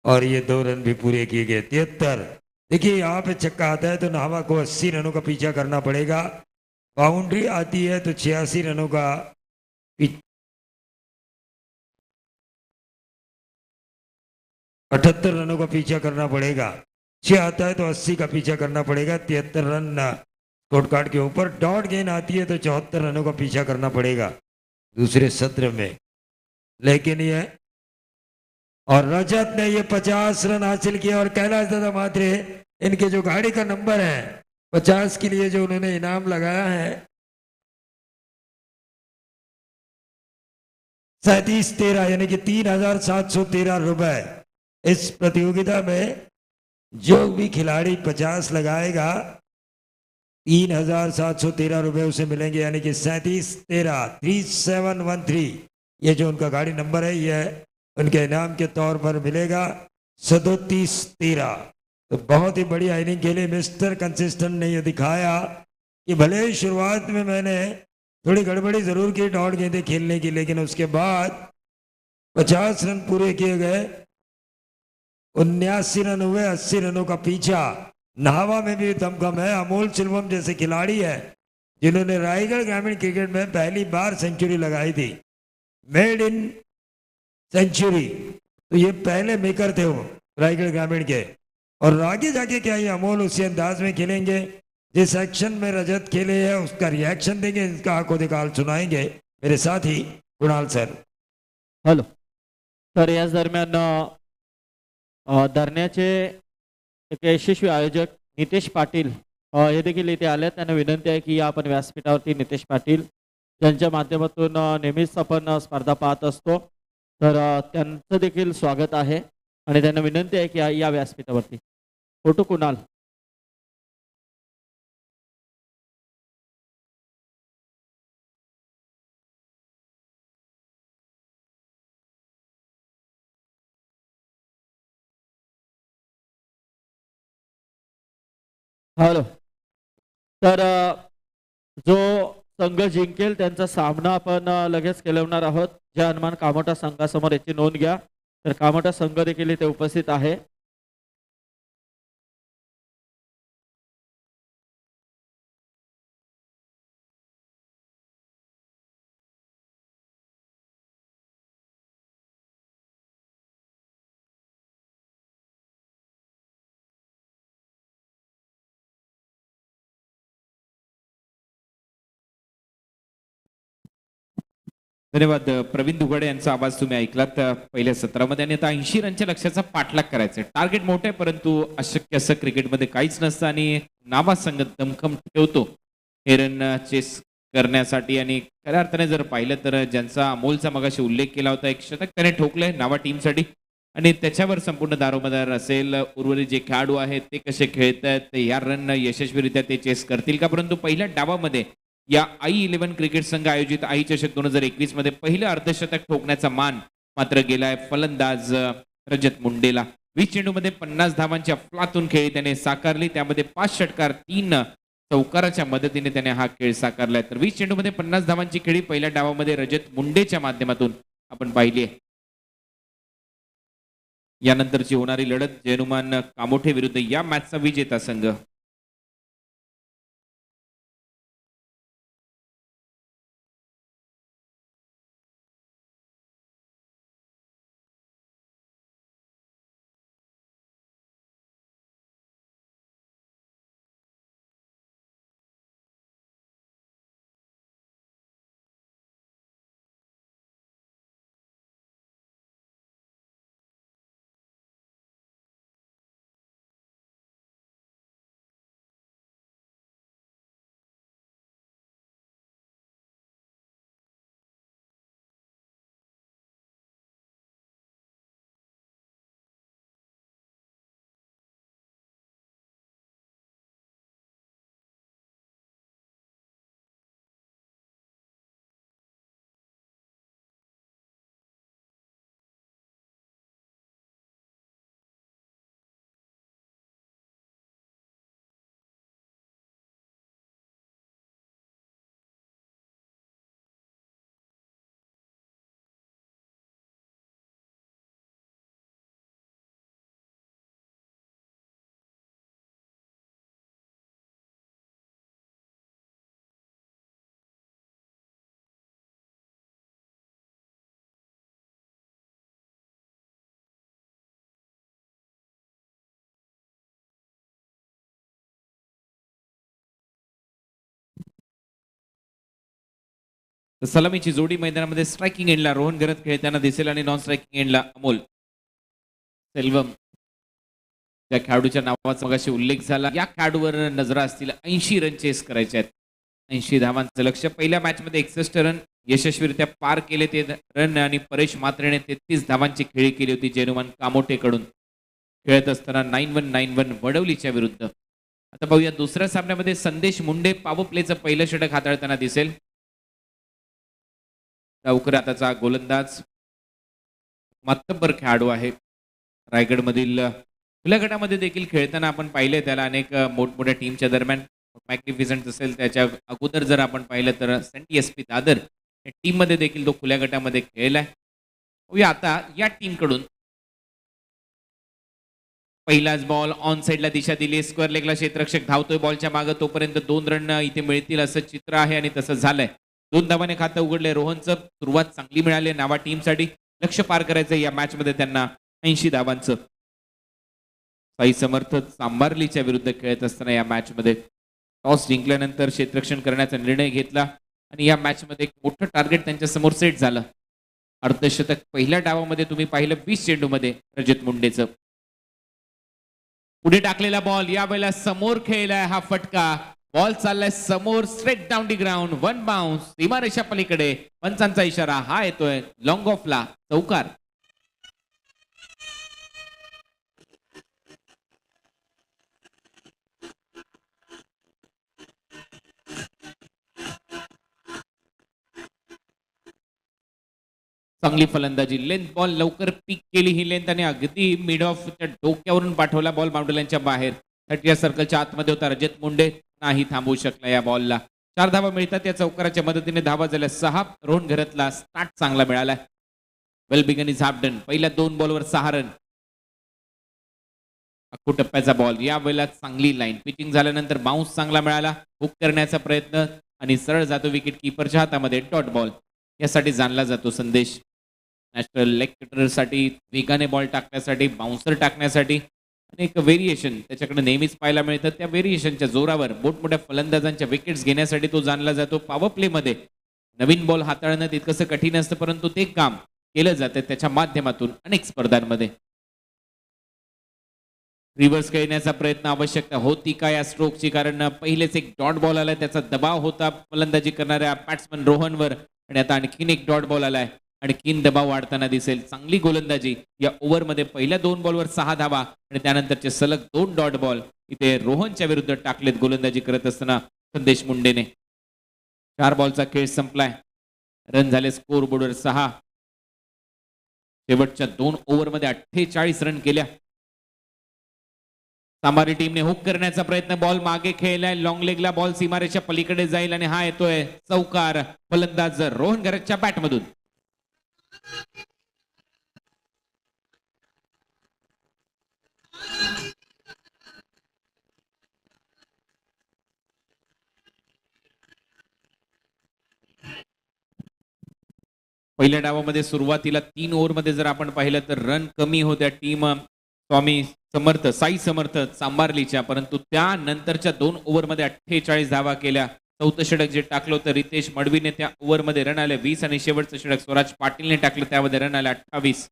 S1: और ये 2 रन भी पूरे किए गए। 73। देखिए यहाँ पे छक्का आता है तो नाहवा को 80 रनों का पीछा करना पड़ेगा। बाउंड्री आती है तो 86 रनों का 78 रनों का पीछा करना पड़ेगा। 6 आता है तो 80 का पीछा करना पड़ेगा। 73 रन स्कोर कार्ड के ऊपर। डॉट गेंद आती है तो 74 रनों का पीछा करना पड़ेगा दूसरे सत्र में। लेकिन ये, और रजत ने ये 50 रन हासिल किया, और कैलाश दादा मात्रे इनके जो गाड़ी का नंबर है 50 के लिए जो उन्होंने इनाम लगाया है 37-13, यानी कि 3,713 रुपए। इस प्रतियोगिता में जो भी खिलाड़ी 50 लगाएगा 3,713 रुपए उसे मिलेंगे, यानी कि 37-13, 3713। ये जो उनका गाड़ी नंबर है यह उनके इनाम के तौर पर मिलेगा। 37-13। तो बहुत ही बढ़िया इनिंग खेले मिस्टर कंसिस्टेंट ने यह दिखाया कि भले ही शुरुआत में मैंने थोड़ी गड़बड़ी जरूर की डॉट गेंदें खेलने की, लेकिन उसके बाद 50 रन पूरे किए गए, 79 रन हुए, 80 रनों का पीछा। नाहवा में भी दमखम है। अमोल सिल्वम जैसे खिलाड़ी है जिन्होंने रायगढ़ ग्रामीण क्रिकेट में पहली बार सेंचुरी लगाई थी, मेड इन सेंचुरी। तो ये पहले मेकर थे वो रायगढ़ ग्रामीण के। और आगे जाके क्या ये अमोल उसी अंदाज में खेलेंगे जिस एक्शन में रजत खेले है, उसका रिएक्शन देंगे, इसका आंखों दिखाल सुनाएंगे मेरे साथी कुणाल सर।
S2: हॅलो तर याच दरम्यान धरण्याचे एक यशस्वी आयोजक नितेश पाटील हे देखील इथे आले. त्यांना विनंती आहे की आपण व्यासपीठावरती नितेश पाटील यांच्या माध्यमातून नेहमीच आपण स्पर्धा पाहत असतो, तर त्यांचं देखील स्वागत आहे आणि त्यांना विनंती आहे की या व्यासपीठावरती. फोटो कुणाल. हॅलो तर जो संघ जिंकेल त्यांचा सामना आपण लगेच खेळवणार आहोत. जय हनुमान कामोठा संघासमोर याची नोंद घ्या. तर कामोठा संघ देखील इथे उपस्थित आहे.
S3: धन्यवाद. प्रवीण दुगाडे यांचा आवाज तुम्ही ऐकलात पहिल्या सत्रामध्ये. आणि आता 80 रनच्या लक्ष्याचा पाठलाग करायचा आहे. टार्गेट मोठं आहे, परंतु अशक्य असं क्रिकेटमध्ये काहीच नसतं आणि नावासंग दमखम ठेवतो हे रन चेस करण्यासाठी. आणि खऱ्या अर्थाने जर पाहिलं तर ज्यांचा अमोलचा मगाशी उल्लेख केला होता, एक शतक त्याने ठोकलंय नावा टीमसाठी आणि त्याच्यावर संपूर्ण दारोमदार असेल. उर्वरित जे खेळाडू आहेत ते कसे खेळत आहेत, या रन यशस्वीरित्या ते चेस करतील का. परंतु पहिल्या डावामध्ये या आई11 क्रिकेट संघ आयोजित आई चषक 2021 मध्ये पहिलं अर्धशतक ठोकण्याचा मान मात्र गेलाय फलंदाज रजत मुंडेला. 20 चेंडूमध्ये 50 धावांची अफलातून खेळी त्याने साकारली. त्यामध्ये 5 षटकार 3 चौकाराच्या मदतीने त्याने हा खेळ साकारलाय. तर 20 चेंडूमध्ये 50 धावांची खेळी पहिल्या डावामध्ये रजत मुंडेच्या माध्यमातून आपण पाहिली आहे. यानंतरची होणारी लढत जयनुमान कामोठे विरुद्ध या मॅचचा विजेता संघ. सलामीची जोडी मैदानामध्ये स्ट्रायकिंग एंडला रोहन गरत खेळताना दिसेल आणि नॉन स्ट्रायकिंग एंडला अमोल सेल्वम. त्या खेळाडूच्या नावाचा मगाशी उल्लेख झाला. या खेळाडूवर नजरा असतील. 80 रन चेस करायचे आहेत. 80 धावांचं लक्ष्य. पहिल्या मॅच मध्ये 61 रन यशस्वीरित्या पार केले ते रन आणि परेश मात्रेने 33 धावांची खेळी केली होती जयनुमान कामोठेकडून खेळत असताना 9-1 वडवलीच्या विरुद्ध. आता पाहूया दुसऱ्या सामन्यामध्ये संदेश मुंडे पॉवर प्लेचं पहिलं षटक हाताळताना दिसेल. डावकर आताचा गोलंदाज मातब्बर खेळाडू आहे. रायगडमधील खुल्या गटामध्ये देखील खेळताना आपण पाहिले त्याला अनेक मोठमोठ्या टीमच्या दरम्यान. मॅग्निफिसंट असेल त्याच्या अगोदर जर आपण पाहिलं तर सेंट एसपी दादर या टीम मध्ये देखील तो खुल्या गटामध्ये खेळलाय. आता या टीम कडून पहिलाच बॉल ऑन साइडला दिशा दिली. स्क्वेअर लेगला क्षेत्ररक्षक धावतोय बॉलच्या मागे. तोपर्यंत 2 रन इथे मिळतील असं चित्र आहे आणि तसं झालंय. 2 धावाने खातं उघडले रोहनचं. सुरुवात चांगली मिळाली नावा टीमसाठी. लक्ष्य पार करायचं या मॅच मध्ये त्यांना 80 धावांचं. साई समर्थ सांबार्लीच्या विरुद्ध खेळत असताना या मॅच मध्ये टॉस जिंकल्यानंतर क्षेत्ररक्षण करण्याचा निर्णय घेतला आणि या मॅच मध्ये एक मोठं टार्गेट त्यांच्या समोर सेट झालं. अर्धशतक पहिल्या डावामध्ये तुम्ही पाहिलं 20 चेंडूमध्ये रजत मुंडेचं. पुढे टाकलेला बॉल यावेळेला समोर खेळलाय. हा फटका बॉल चाललाय समोर straight down the ground. 1 bounce सीमारेषा पलीकडे. पंचांचा इशारा हा येतोय लॉंग ऑफला. चौकार. चांगली फलंदाजी. लेंथ बॉल लवकर पिक केली ही लेंथ आणि अगदी मिड ऑफ डोक्यावरून पाठवला बॉल बाउंड्रीलाईनच्या बाहेर. 30 सर्कलच्या आतमध्ये होता. रजत मुंडे नाही थांबवू शकला या बॉलला. 4 धावा मिळतात या चौकाराच्या मदतीने. धावा झाल्या 6. रोहन घरतला स्टार्ट चांगला मिळाला. Well begun is half done. पहिल्या 2 बॉलवर 6 रन. अख्खू टप्प्याचा बॉल. या वेळेला चांगली लाईन पिचिंग झाल्यानंतर बाउन्स चांगला मिळाला. हुक करण्याचा प्रयत्न आणि सरळ जातो विकेट किपरच्या हातामध्ये. डॉट बॉल यासाठी जाणला जातो संदेश. नॅशनल लेग कटरसाठी वेगाने बॉल टाकण्यासाठी बाउन्सर टाकण्यासाठी आणि एक व्हेरिएशन त्याच्याकडे नेहमीच पाहायला मिळतं. त्या व्हेरिएशनच्या जोरावर मोठमोठ्या फलंदाजांच्या विकेट्स घेण्यासाठी तो जाणला जातो. पॉवर प्ले मध्ये नवीन बॉल हाताळणं तितकंसं कठीण असतं, परंतु ते काम केलं जातं त्याच्या माध्यमातून अनेक स्पर्धांमध्ये. रिव्हर्स खेळण्याचा प्रयत्न आवश्यकता होती का या स्ट्रोकची, कारण पहिलेच एक डॉट बॉल आलाय, त्याचा दबाव होता फलंदाजी करणाऱ्या बॅट्समन रोहनवर, आणि आता आणखीन एक डॉट बॉल आलाय, आणखीन दबाव वाढताना दिसेल. चांगली गोलंदाजी या ओव्हरमध्ये, पहिल्या 2 बॉलवर 6 धावा आणि त्यानंतरचे सलग 2 डॉट बॉल इथे रोहनच्या विरुद्ध टाकलेत गोलंदाजी करत असताना संदेश मुंडेने. 4 बॉलचा खेळ संपलाय, रन झाले स्कोर बोर्डवर 6. शेवटच्या 2 ओव्हरमध्ये 48 रन केल्या. सामारी टीमने हुक करण्याचा प्रयत्न, बॉल मागे खेळलाय, लॉंग लेगला बॉल सीमारेच्या पलीकडे जाईल आणि हा येतोय चौकार फलंदाज रोहन गरजच्या बॅटमधून. पहिल्या डावामध्ये सुरुवातीला 3 ओव्हरमध्ये जर आपण पाहिलं तर रन कमी होत्या टीम साई समर्थ चांबारलीच्या, परंतु त्यानंतरच्या 2 ओव्हरमध्ये 48 धावा केल्या. चौथं षटक जे टाकलं होतं रितेश मडवीने, त्या ओव्हरमध्ये रन आले 20 आणि शेवटचं षटक स्वराज पाटीलने टाकलं, त्यामध्ये रन आले 28.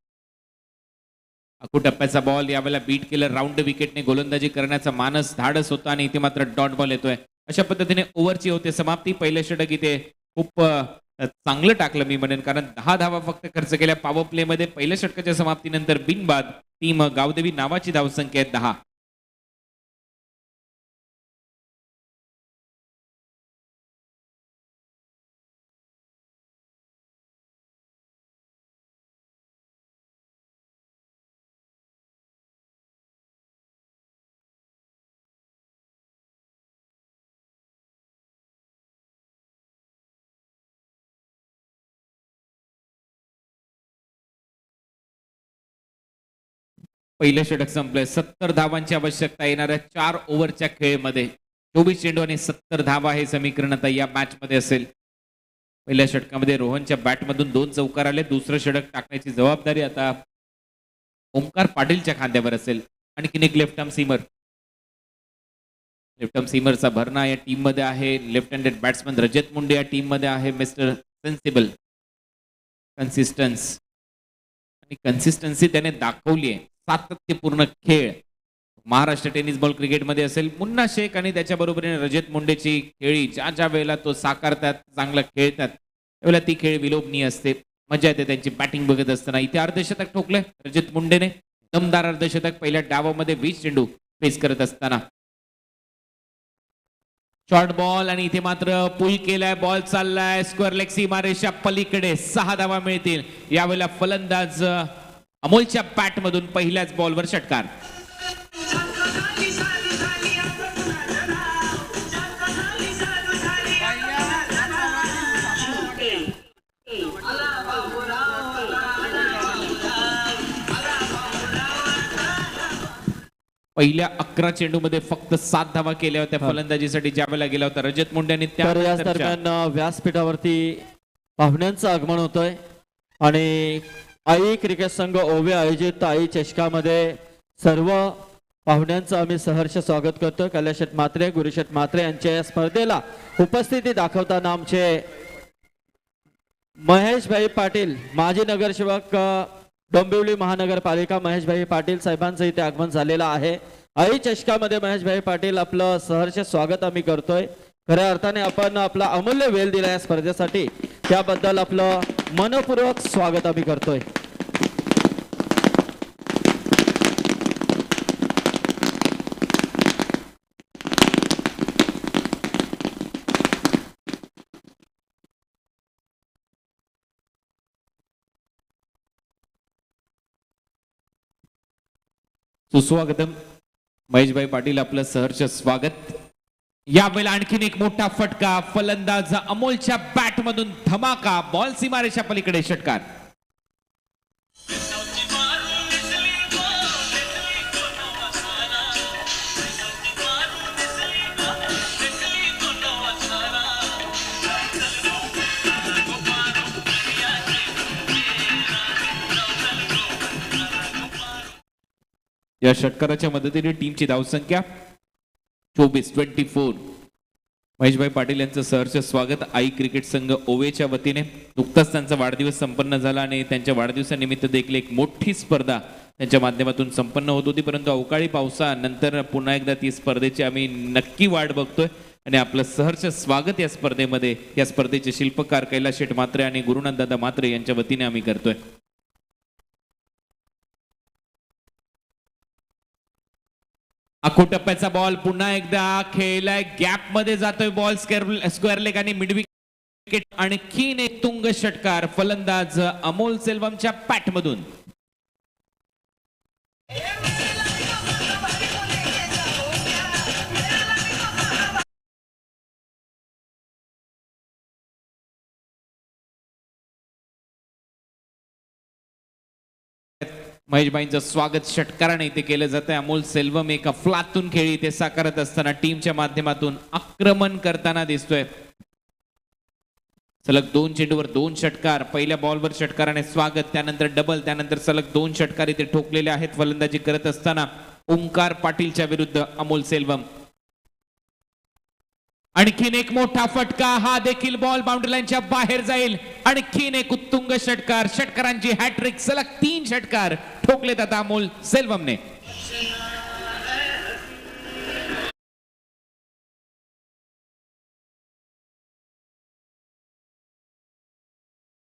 S3: अकू टप्प्याचा बॉल यावेळेला बीट केलं, राऊंड विकेटने गोलंदाजी करण्याचा मानस धाडस होता आणि इथे मात्र डॉट बॉल येतोय. अशा पद्धतीने ओव्हरची होते समाप्ती. पहिलं षटक इथे खूप चांगलं टाकलं मी म्हणेन, कारण 10 धावा फक्त खर्च केल्या पॉवर प्ले मध्ये. पहिल्या षटकाच्या समाप्तीनंतर बिनबाद टीम गावदेवी नावाची धावसंख्या आहे 10. पहिलं षटक संपलंय. 70 धावांची आवश्यकता येणाऱ्या 4 ओव्हरच्या खेळमध्ये 24 चेंडू आणि 70 धावा हे समीकरण आता या मॅच मध्ये असेल. पहिल्या षटकामध्ये रोहनच्या बॅटमधून 2 चौकार आले. दुसरं षटक टाकण्याची जबाबदारी आता ओमकार पाटीलच्या खांद्यावर असेल. आणखीन एक left arm seamer, left arm सीमरचा भरणा या टीम मध्ये आहे. Left handed batsman Rajat Munde या टीम मध्ये आहे. मिस्टर सेन्सिबल, कन्सिस्टन्स आणि कन्सिस्टन्सी त्याने दाखवली आहे. सातत्यपूर्ण खेळ महाराष्ट्र टेनिस बॉल क्रिकेटमध्ये असेल. मुन्ना शेख आणि त्याच्या बरोबरीने रजत मुंडेची खेळी ज्या ज्या वेळेला तो साकारतात, चांगला खेळतात, त्यावेळेला ती खेळ विलोभनीय असते. मजा येते त्यांची बॅटिंग बघत असताना. इथे अर्धशतक ठोकलंय रजत मुंडेने, दमदार अर्धशतक पहिल्या डावामध्ये 20 चेंडू फेस करत असताना. शॉर्ट बॉल आणि इथे मात्र पुल केलाय, बॉल चाललाय स्क्वेअर लेग सीमारेषा पलीकडे. 6 धावा मिळतील. यावेळेला फलंदाज अमोलच्या बॅट मधून पहिल्याच बॉलवर षटकार. पहिल्या 11 चेंडूमध्ये फक्त 7 धावा केल्या होत्या फलंदाजीसाठी ज्यावेळेला गेला होता रजत मुंडे. आणि
S2: याच दरम्यान व्यासपीठावरती पाहुण्यांचं आगमन होतंय आणि आई क्रिकेट संघ ओवे आयोजित आई चषकामध्ये सर्व पाहुण्यांचं आम्ही सहर्ष स्वागत करतो. कैलाशेठ म्हात्रे, गुरुशेठ म्हात्रे यांच्या या स्पर्धेला उपस्थिती दाखवताना आमचे महेशभाई पाटील, माजी नगरसेवक डोंबिवली महानगरपालिका महेशभाई पाटील साहेबांचं इथे आगमन झालेलं आहे. आई चषकामध्ये महेशभाई पाटील आपलं सहर्ष स्वागत आम्ही करतोय. खऱ्या अर्थाने आपण आपला अमूल्य वेळ दिला या स्पर्धेसाठी, त्याबद्दल आपलं मनपूर्वक स्वागत आम्ही करतोय.
S3: सुस्वागतम महेशभाई पाटील, आपलं सहर्ष स्वागत. यावेळेला आणखीन एक मोठा फटका, फलंदाज अमोलच्या बॅट मधून धमाका, बॉल सीमारेषा पलीकडे षटकार. या षटकाराच्या मदतीने टीमची धावसंख्या 24. महेशभाई पाटील यांचं सहर्ष स्वागत आई क्रिकेट संघ ओवेच्या वतीने. नुकताच त्यांचा वाढदिवस संपन्न झाला आणि त्यांच्या वाढदिवसानिमित्त देखील एक मोठी स्पर्धा त्यांच्या माध्यमातून संपन्न होत होती, परंतु अवकाळी पावसानंतर पुन्हा एकदा ती स्पर्धेची आम्ही नक्की वाट बघतोय आणि आपलं सहर्ष स्वागत या स्पर्धेमध्ये या स्पर्धेचे शिल्पकार कैलास शेठ म्हात्रे आणि गुरुनाथ दादा म्हात्रे यांच्या वतीने आम्ही करतोय. आखो टप्प्याचा बॉल पुन्हा एकदा खेळलाय, गॅप मध्ये जातोय बॉल, स्क्वेअर लेग आणि मिड विकेट. आणखीन एक तुंग षटकार फलंदाज अमोल सेल्वमच्या पॅट मधून. महेशभाईंचं स्वागत षटकाराने इथे केलं जातंय. अमोल सेल्वम एका फ्लातून खेळी इथे साकारत असताना टीमच्या माध्यमातून आक्रमण करताना दिसतोय. सलग 2 चेंडूवर 2 षटकार. पहिल्या बॉलवर षटकाराने स्वागत, त्यानंतर डबल, त्यानंतर सलग 2 षटकार इथे ठोकलेले आहेत फलंदाजी करत असताना ओंकार पाटीलच्या विरुद्ध अमोल सेल्वम. आणखीन एक मोठा फटका, हा देखील बॉल बाउंड्री लाईनच्या बाहेर जाईल. आणखीन एक उत्तुंग षटकार, षटकारांची हॅट्रिक, सलग 3 षटकार ठोकलेत आता अमोल सेल्वमने.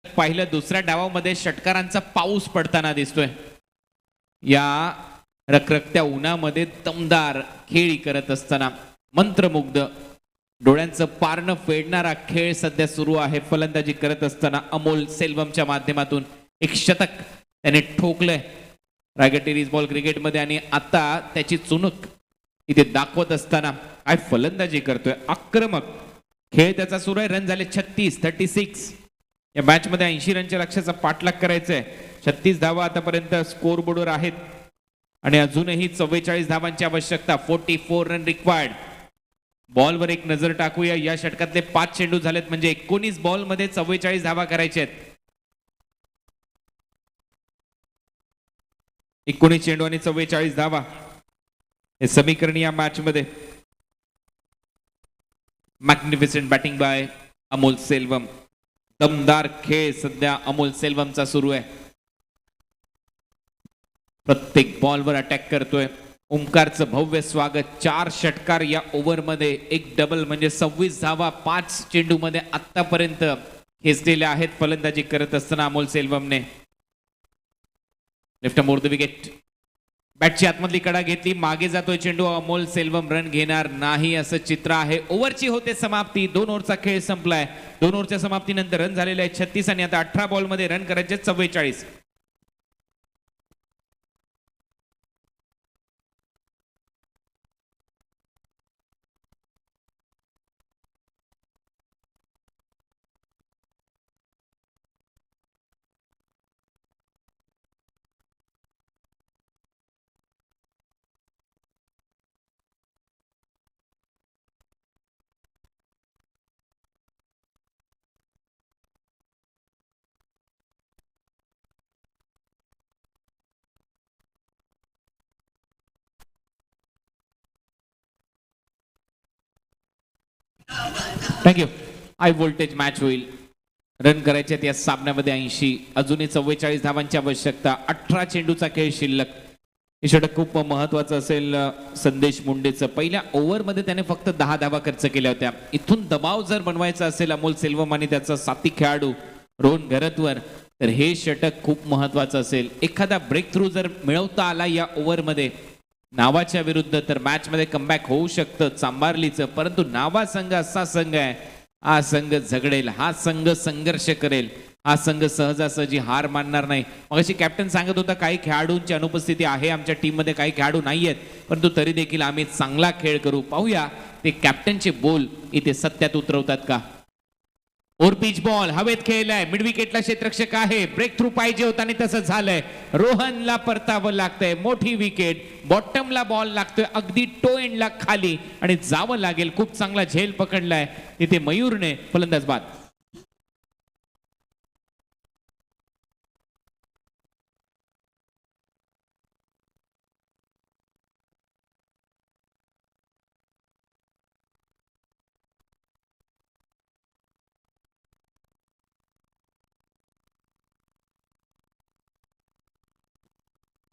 S3: पहिल्या दुसऱ्या डावामध्ये षटकारांचा पाऊस पडताना दिसतोय. या रखरखत्या उन्हामध्ये दमदार खेळी करत असताना मंत्रमुग्ध डोळ्यांचं पारणं फेडणारा खेळ सध्या सुरू आहे. फलंदाजी करत असताना अमोल सेल्वमच्या माध्यमातून एक शतक त्याने ठोकलंय रायगड टेनिस बॉल क्रिकेटमध्ये आणि आता त्याची चुणूक इथे दाखवत असताना काय फलंदाजी करतोय, आक्रमक खेळ त्याचा सुरू आहे. रन झाले 36. या मॅच मध्ये 80 रनच्या लक्ष्याचा पाठलाग करायचा आहे. 36 धावा आतापर्यंत स्कोर बोर्डवर आहेत आणि अजूनही 44 धावांची आवश्यकता. 44 रन रिक्वायर्ड. बॉलवर एक नजर टाकूया. या षटकातले 5 चेंडू झालेत म्हणजे 19 बॉल मध्ये 44 धावा करायच्या आहेत. 19 चेंडू आणि 44 धावा हे समीकरण या मॅच मध्ये. Magnificent batting by Amol Selvam. दमदार खेळ सध्या अमोल सेल्वमचा सुरू आहे. प्रत्येक बॉलवर अटॅक करतोय. ओंकारचं भव्य स्वागत. 4 षटकार या ओव्हरमध्ये, एक डबल म्हणजे 26 धावा 5 चेंडू मध्ये आतापर्यंत खेचलेल्या आहेत फलंदाजी करत असताना अमोल सेल्वमने. Left more the wicket. बॅटची आतमधली कडा घेतली, मागे जातोय चेंडू. अमोल सेल्वम रन घेणार नाही असं चित्र आहे. ओव्हरची होते समाप्ती. 2 ओव्हरचा खेळ संपलाय. 2 ओव्हरच्या समाप्तीनंतर रन झालेले आहेत 36 आणि आता 18 बॉल मध्ये रन करायचे 44. थँक्यू. हाय व्होल्टेज मॅच होईल. रन करायचे या सामन्यामध्ये 80, अजूनही 44 धावांची आवश्यकता. 18 चेंडूचा खेळ शिल्लक. हे षटक खूप महत्वाचं असेल संदेश मुंडेचं. पहिल्या ओव्हरमध्ये त्याने फक्त 10 धावा खर्च केल्या होत्या. इथून दबाव जर बनवायचा असेल अमोल सेल्वम आणि त्याचा साथी खेळाडू रोहन घरतवर, तर हे षटक खूप महत्वाचं असेल. एखादा ब्रेक थ्रू जर मिळवता आला या ओव्हरमध्ये नावाच्या विरुद्ध, तर मॅच मध्ये कमबॅक होऊ शकतं चांबारलीचं. परंतु नावा संघ असा संघ आहे, हा संघ झगडेल, हा संघ संघर्ष करेल, हा संघ सहजासहजी हार मानणार नाही. मग अशी कॅप्टन सांगत होता काही खेळाडूंची अनुपस्थिती आहे आमच्या टीम मध्ये, काही खेळाडू नाही आहेत, परंतु तरी देखील आम्ही चांगला खेळ करू. पाहूया ते कॅप्टनचे बोल इथे सत्यात उतरवतात का. ओर पिच बॉल हवेत खेळलाय. मिड विकेटला क्षेत्ररक्षक आहे. ब्रेक थ्रू पाहिजे होता आणि तसं झालंय. रोहनला परतावं लागतंय. मोठी विकेट. बॉटमला बॉल लागतोय अगदी टो एंडला खाली आणि जावं लागेल. खूप चांगला झेल पकडलाय तिथे मयूरने. फलंदाज बाद.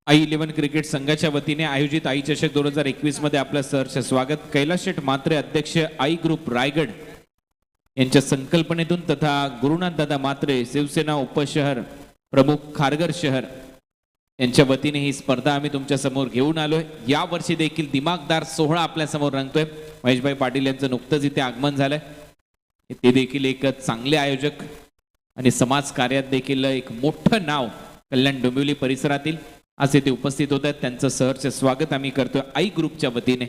S3: I11 क्रिकेट संघाच्या वतीने आयोजित आई चषक 2021 मध्ये आपलं सहर्ष स्वागत. कैलास शेठ म्हात्रे अध्यक्ष आई ग्रुप रायगड यांच्या संकल्पनेतून तथा गुरुनाथ दादा म्हात्रे शिवसेना उपशहर प्रमुख खारघर शहर यांच्या वतीने ही स्पर्धा आम्ही तुमच्या समोर घेऊन आलोय. या वर्षी देखील दिमागदार सोहळा आपल्या समोर रंगतोय. महेशभाई पाटील यांचं नुकतंच इथे आगमन झालंय. ते देखील एक चांगले आयोजक आणि समाज कार्यात देखील एक मोठं नाव कल्याण डोंबिवली परिसरातील आज इथे उपस्थित होत आहेत. त्यांचं सहर्ष स्वागत आम्ही करतोय आई ग्रुपच्या वतीने.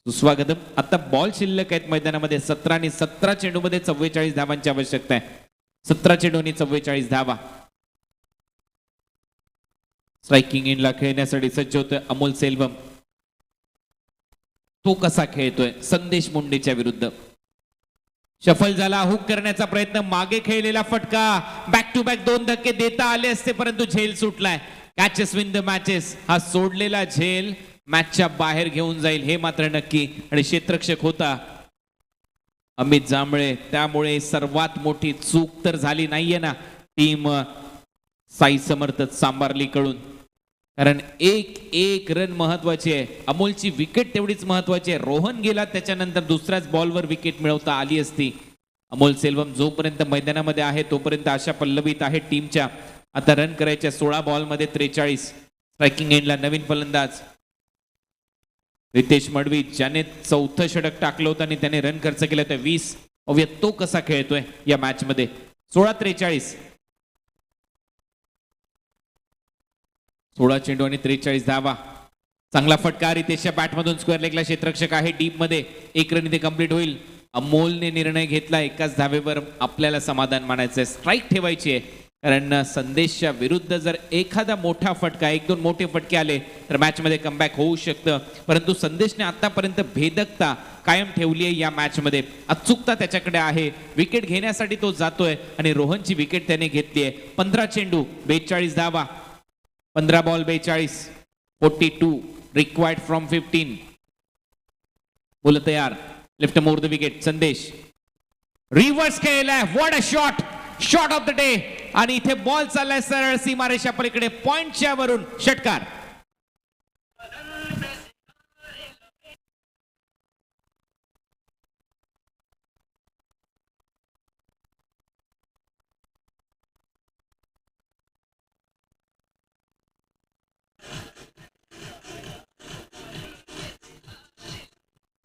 S3: सुस्वागतम. आता बॉल शिल्लक आहेत मैदानामध्ये 17 आणि 17 चेंडूमध्ये 44 धावांची आवश्यकता आहे. 17 चेंडूंनी 44 धावा. स्ट्रायकिंग इनला खेळण्यासाठी सज्ज होतोय अमोल सेल्वम. तो कसा खेळतोय संदेश मुंडेच्या विरुद्ध. शफल झाला, हुक करण्याचा प्रयत्न, मागे खेळलेला फटका, बॅक टू बॅक 2 धक्के देता आले असते परंतु झेल सुटलाय. Catches win the matches. हा सोडलेला झेल मॅचच्या बाहेर घेऊन जाईल हे मात्र नक्की. आणि क्षेत्ररक्षक होता अमित जांभळे. त्यामुळे सर्वात मोठी चूक तर झाली नाहीये ना टीम साई समर्थ सांबार्ली कडून. कारण एक रन महत्वाची आहे. अमोलची विकेट तेवढीच महत्वाची आहे. रोहन गेला त्याच्यानंतर दुसऱ्याच बॉलवर विकेट मिळवता आली असती. अमोल सेल्वम जोपर्यंत मैदानामध्ये आहे तोपर्यंत आशा पल्लवीत आहे टीमच्या. आता रन करायच्या 16 बॉलमध्ये 43. स्ट्रायकिंग एंडला नवीन फलंदाज रितेश मडवी ज्याने 4थं षटक टाकलं होतं आणि त्याने रन खर्च केला होता 20. तो कसा खेळतोय या मॅच मध्ये. 16-43. 16 चेंडू आणि 43 धावा. चांगला फटका रितेशच्या बॅटमधून स्क्वेअर लेगला. क्षेत्ररक्षक आहे डीप मध्ये. 1 रन इथे कंप्लीट होईल. अमोलने निर्णय घेतला एकाच धावेवर आपल्याला समाधान मानायचंय. स्ट्राईक ठेवायची आहे कारण संदेशच्या विरुद्ध जर एखादा मोठा फटका 1-2 मोठे फटके आले तर मॅच मध्ये कमबॅक होऊ शकतं. परंतु संदेशने आतापर्यंत भेदकता कायम ठेवली आहे या मॅच मध्ये. अचूकता त्याच्याकडे आहे. विकेट घेण्यासाठी तो जातोय आणि रोहनची विकेट त्याने घेतली आहे. 15 चेंडू 42 धावा. 15 बॉल 42. 42 required from 15. बोल तयार. Left more the wicket. संदेश रिव्हर्स खेळलाय. What a shot. Shot of the day. आणि इथे बॉल चाललाय सरळ सीमारेषा पलीकडे पॉइंटच्या वरून. षटकार.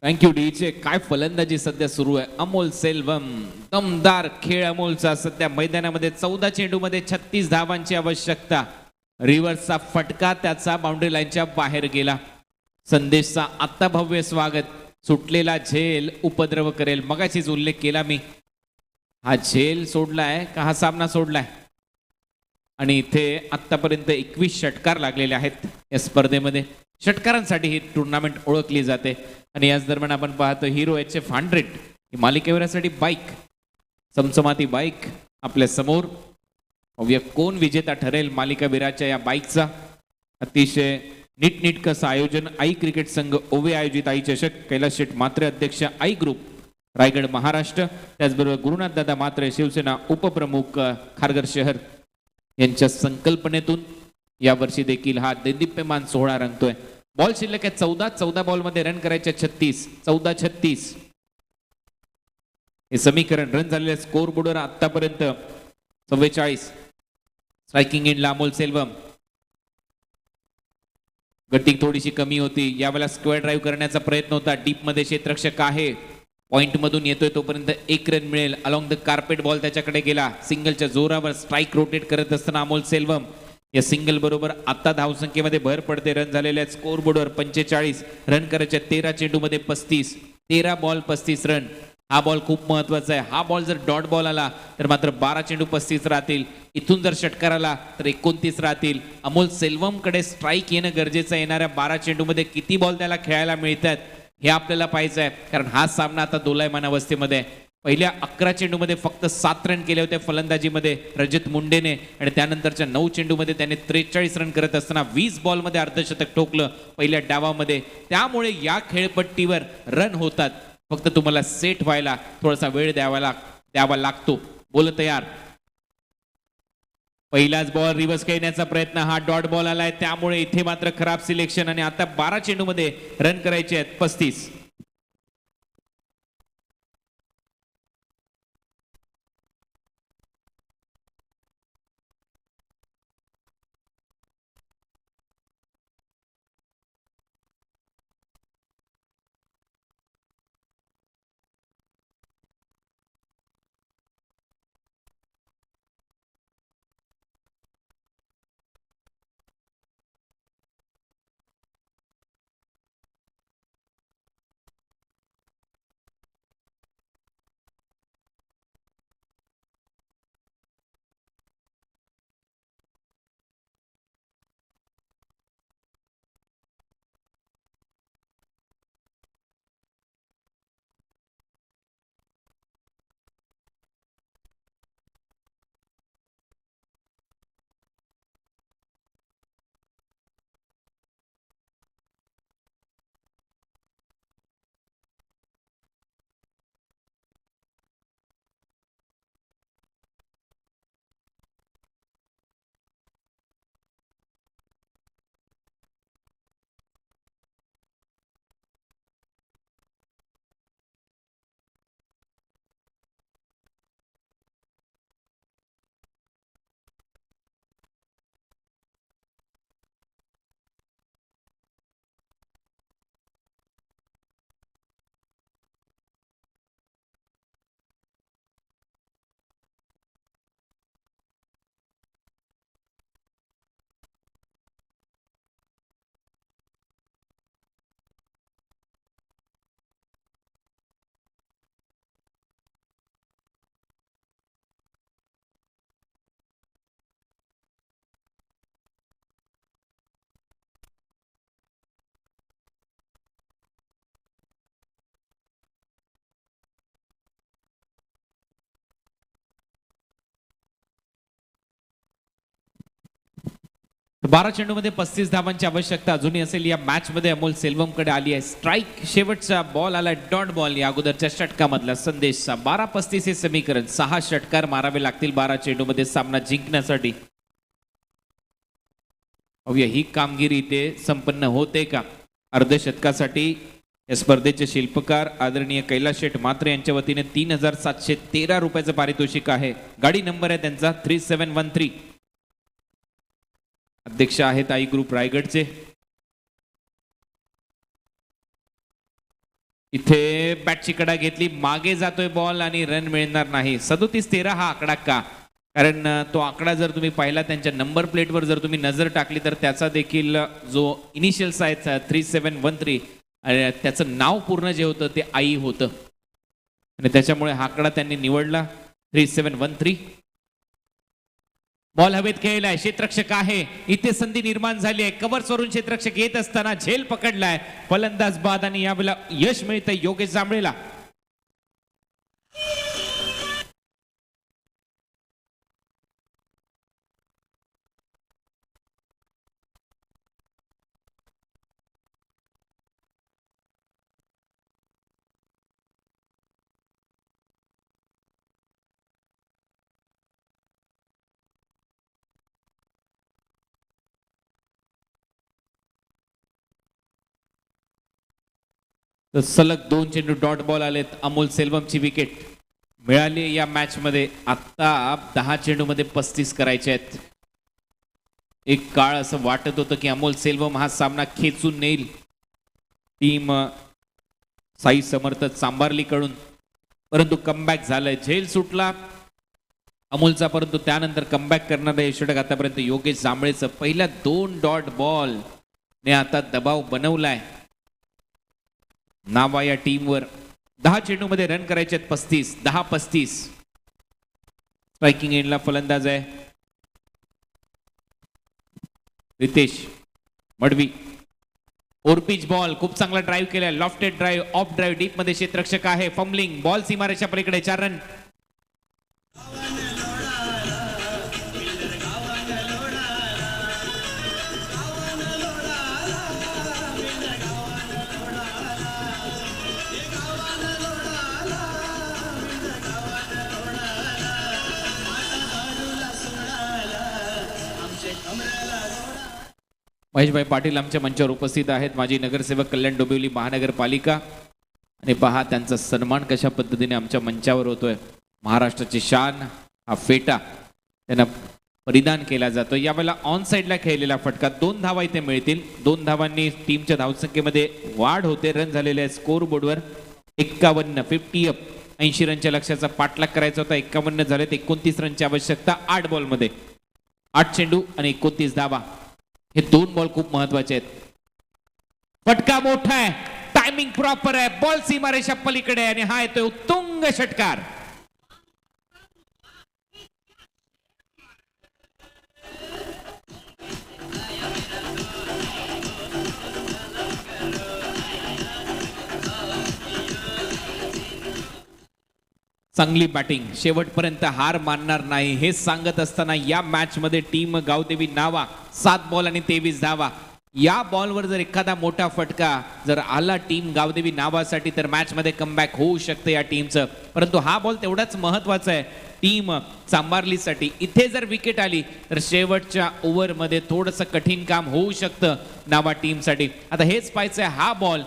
S3: Thank you DJ. काय फलंदाजी सध्या सुरू आहे अमोल सेल्वम. दमदार खेळ अमोलचा सध्या मैदानामध्ये. 14 चेंडूमध्ये 36 धावांची आवश्यकता. रिव्हर्सचा फटका त्याचा बाउंड्री लाईनच्या बाहेर गेला. संदेशचा आता भव्य स्वागत. सुटलेला झेल उपद्रव करेल. मगाशीच उल्लेख केला मी. हा झेल सोडलाय का हा सामना सोडलाय. आणि इथे आतापर्यंत 21 षटकार लागलेले आहेत या स्पर्धेमध्ये. षटकारांसाठी ही टुर्नामेंट ओळखली जाते. आणि याच दरम्यान आपण पाहतो हिरो HF100 ही मालिकेवरासाठी बाईक, चमचमाती बाईक आपल्या समोर. कोण विजेता ठरेल मालिकावीराच्या या बाईकचा. अतिशय नीटनेटकं आयोजन आई क्रिकेट संघ ओवे आयोजित आई चषक. कैलास शेठ म्हात्रे अध्यक्ष आई ग्रुप रायगड महाराष्ट्र. त्याचबरोबर गुरुनाथ दादा म्हात्रे शिवसेना उपप्रमुख खारघर शहर यांच्या संकल्पनेतून यावर्षी देखील हा दैदिप्यमान सोहळा रंगतोय. बॉल शिल्लक आहे 14 बॉलमध्ये रन करायचे 36. 14-36 हे समीकरण. रन झालेल्या स्कोर बोर्डवर आतापर्यंत 44. स्ट्रायकिंग एंडला अमोल सेल्वम. गती थोडीशी कमी होती. यावेळेला स्क्वेअर ड्राईव्ह करण्याचा प्रयत्न होता. डीप मध्ये क्षेत्ररक्षक आहे. पॉइंट मधून येतोय तोपर्यंत 1 रन मिळेल. अलॉंग द कार्पेट बॉल त्याच्याकडे गेला. सिंगलच्या जोरावर स्ट्राईक रोटेट करत असताना अमोल सेल्वम या सिंगल बरोबर आता धावसंख्येमध्ये भर पडते. रन झालेल्या स्कोर बोर्डवर 45. रन करायच्या 13 चेंडूमध्ये 35. 13 बॉल 35 रन. हा बॉल खूप महत्वाचा आहे. हा बॉल जर डॉट बॉल आला तर मात्र 12 चेंडू 35 राहतील. इथून जर षटकार आला तर 29 राहतील. अमोल सेल्वम कडे स्ट्राईक येणं गरजेचं आहे. येणाऱ्या 12 चेंडूमध्ये किती बॉल त्याला खेळायला मिळतात हे आपल्याला पाहायचं आहे. कारण हा सामना आता दोलायमान अवस्थेमध्ये आहे. पहिल्या 11 चेंडूमध्ये फक्त 7 रन केले होते फलंदाजीमध्ये रजत मुंडेने. आणि त्यानंतरच्या 9 चेंडूमध्ये त्याने 43 रन करत असताना 20 बॉलमध्ये अर्धशतक ठोकलं पहिल्या डावामध्ये. त्यामुळे या खेळपट्टीवर रन होतात. फक्त तुम्हाला सेट व्हायला थोडासा वेळ द्यावा लागतो. बोल तयार. पहिलाच बॉल रिव्हर्स खेळण्याचा प्रयत्न, हा डॉट बॉल आलाय, त्यामुळे इथे मात्र खराब सिलेक्शन आणि आता 12 चेंडूमध्ये रन करायचे आहेत 35. तर 12 चेंडूमध्ये 35 धावांची आवश्यकता अजूनही असेल या मॅच मध्ये. अमोल सेल्वमकडे आली आहे स्ट्राईक, शेवटचा बॉल आला डॉट बॉल या अगोदरच्या षटकामधला संदेशचा. 12-35 हे समीकरण, 6 षटकार मारावे लागतील 12 चेंडूमध्ये सामना जिंकण्यासाठी. अवघ्या ही कामगिरी इथे संपन्न होते का? अर्धशतकासाठी या स्पर्धेचे शिल्पकार आदरणीय कैलास शेठ मात्रे यांच्या वतीने 3713 रुपयाचं पारितोषिक आहे. गाडी नंबर आहे त्यांचा 3713. अध्यक्ष आहेत आई ग्रुप रायगडचे. इथे बॅटची कडा घेतली, मागे जातोय बॉल आणि रन मिळणार नाही. 37-13 हा आकडा का? कारण तो आकडा जर तुम्ही पाहिला त्यांच्या नंबर प्लेटवर जर तुम्ही नजर टाकली तर त्याचा देखील जो इनिशियल्स आहेत 3713 त्याचं नाव पूर्ण जे होतं ते आई होतं आणि त्याच्यामुळे हा आकडा त्यांनी निवडला 3713. बॉल हवेत खेळलाय, क्षेत्ररक्षक आहे, इथे संधी निर्माण झाली आहे. कव्हर्स वरून क्षेत्ररक्षक येत असताना झेल पकडलाय फलंदाज बाद आणि यावेळेला यश मिळतंय योगेश जांभळेला. तर सलग 2 चेंडू डॉट बॉल आलेत. अमोल सेल्वमची विकेट मिळाली या मॅच मध्ये. आता 10 चेंडूमध्ये 35 करायचे आहेत. एक काळ असं वाटत होतं की अमोल सेल्वम हा सामना खेचून नेईल टीम साई समर्थ चांबार्लीकडून, परंतु कमबॅक झालंय. झेल सुटला अमोलचा, परंतु त्यानंतर कमबॅक करणारे षटक आतापर्यंत योगेश जांभळेचं. पहिल्या 2 डॉट बॉल ने आता दबाव बनवलाय नावा या टीमवर. 10 चेंडूमध्ये रन करायचे आहेत 35. 10-35. स्ट्रायकिंग एंडला फलंदाज आहे रितेश मडवी. ओरपिच बॉल, खूप चांगला ड्राईव्ह केलाय, lofted drive, of drive, deep मध्ये क्षेत्ररक्षक आहे. फंबलिंग बॉल सीमारेषा पलीकडे. 4 रन. महेशभाई पाटील आमच्या मंचावर उपस्थित आहेत, माजी नगरसेवक कल्याण डोंबिवली महानगरपालिका. आणि पहा त्यांचा सन्मान कशा पद्धतीने आमच्या मंचावर होतोय. महाराष्ट्राची शान हा फेटा त्यांना परिधान केला जातो. यावेळेला ऑन साईडला खेळलेला फटका 2 धावा इथे मिळतील. 2 धावांनी टीमच्या धावसंख्येमध्ये वाढ होते. रन झालेले आहे स्कोर बोर्डवर 51, 50 अप. 80 रनच्या लक्ष्याचा पाठलाग करायचा होता. 51 झालेत. 29 रनची आवश्यकता 8 बॉलमध्ये. 8 चेंडू आणि 29 धावा. हे 2 बॉल खूप महत्वाचे आहेत. फटका मोठा आहे, टायमिंग प्रॉपर आहे, बॉल सीमारेषा पलीकडे आहे आणि हा येतोय उत्तुंग षटकार. चांगली बॅटिंग, शेवटपर्यंत हार मानणार नाही हे सांगत असताना या मॅच मध्ये टीम गावदेवी नावा 7 बॉल आणि 23 धावा. या बॉलवर जर एखादा मोठा फटका जर आला टीम गावदेवी नावासाठी तर मॅच मध्ये कमबॅक होऊ शकते या टीमचं. परंतु हा बॉल तेवढाच महत्वाचा आहे टीम चांबारलीसाठी. इथे जर विकेट आली तर शेवटच्या ओव्हरमध्ये थोडंसं कठीण काम होऊ शकतं नावा टीमसाठी. आता हेच पाहायचंय, हा बॉल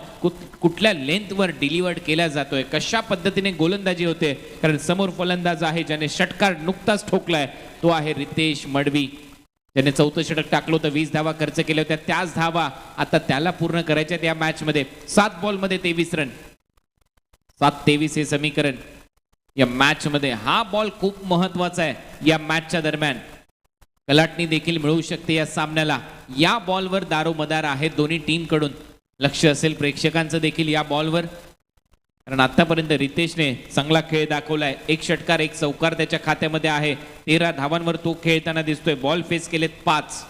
S3: कुठल्या लेंथवर डिलिव्हर्ड केला जातोय, कशा पद्धतीने गोलंदाजी होते. कारण समोर फलंदाज आहे ज्याने षटकार नुकताच ठोकलाय, तो आहे रितेश मडवी, ज्याने 4थं षटक टाकलं होतं. 20 धावा खर्च केल्या होत्या. त्याच धावा आता त्याला पूर्ण करायच्या या मॅच मध्ये. 7 बॉलमध्ये 23 रन, 7-23 हे समीकरण या मॅच मध्ये. हा बॉल खूप महत्वाचा आहे या मॅचच्या दरम्यान. कलाटणी देखील मिळू शकते या सामन्याला. या बॉलवर दारोमदार आहे दोन्ही टीम कडून. लक्ष असेल प्रेक्षकांचं देखील या बॉलवर, कारण आतापर्यंत रितेशने चांगला खेळ दाखवलाय. 1 षटकार 1 चौकार त्याच्या खात्यामध्ये आहे. 13 धावांवर तो खेळताना दिसतोय. बॉल फेस केलेत 5,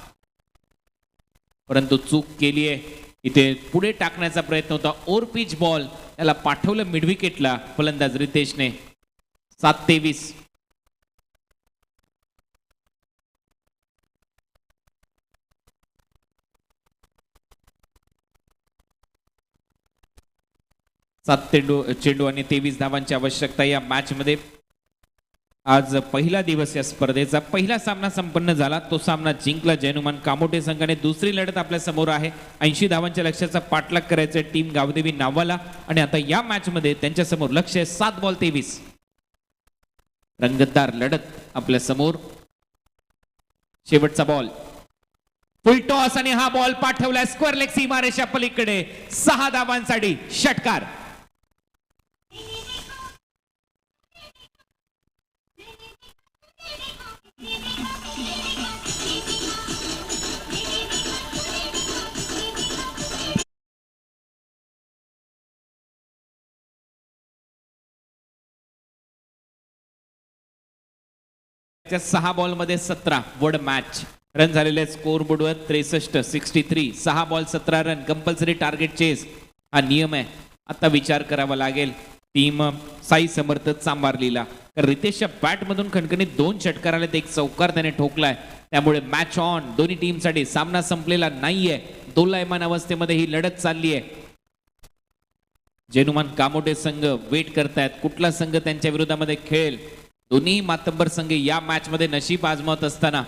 S3: परंतु चूक केली आहे. इथे पुढे टाकण्याचा प्रयत्न होता. ओव्हर पिच बॉल त्याला पाठवलं मिड विकेटला फलंदाज रितेशने. 7-23. चेंडू आणि 23 धावांची आवश्यकता या मॅच मध्ये. आज पहिला दिवस या स्पर्धेचा. पहिला सामना संपन्न झाला, तो सामना जिंकला जयनुमान कामोटे संघाने. दुसरी लढत आपल्या समोर आहे. 80 धावांच्या लक्ष्याचा पाठलाग करायचा टीम गावदेवी नावाला. आणि आता या मॅच मध्ये त्यांच्या समोर लक्ष आहे 7 बॉल 23. रंगतदार लढत आपल्या समोर. शेवटचा बॉल, फुल टॉस आणि हा बॉल पाठवलाय स्क्वेअर लेग सीमारेषा पलीकडे. 6 धावांसाठी षटकार. च्या 6 बॉलमध्ये 17 वड मॅच. रन झालेले स्कोर बोर्डवर 63, 63. 6 ball 17 run. Compulsory target chase हा नियम आहे. आता विचार करावा लागेल टीम साई समर्थ चांबारलीला. रितेशच्या बॅट मधून खणखणीत 2 षटकार आले, 1 चौकार त्याने ठोकलाय. त्यामुळे मॅच ऑन दोन्ही टीमसाठी. सामना संपलेला नाहीये. दोलायमान अवस्थेमध्ये ही लढत चालली आहे. जेनुमान कामोटे संघ वेट करतायत कुठला संघ त्यांच्या विरोधामध्ये खेळेल. दोन्ही मातब्बर संघ या मॅच मध्ये नशीब आजमावत असताना,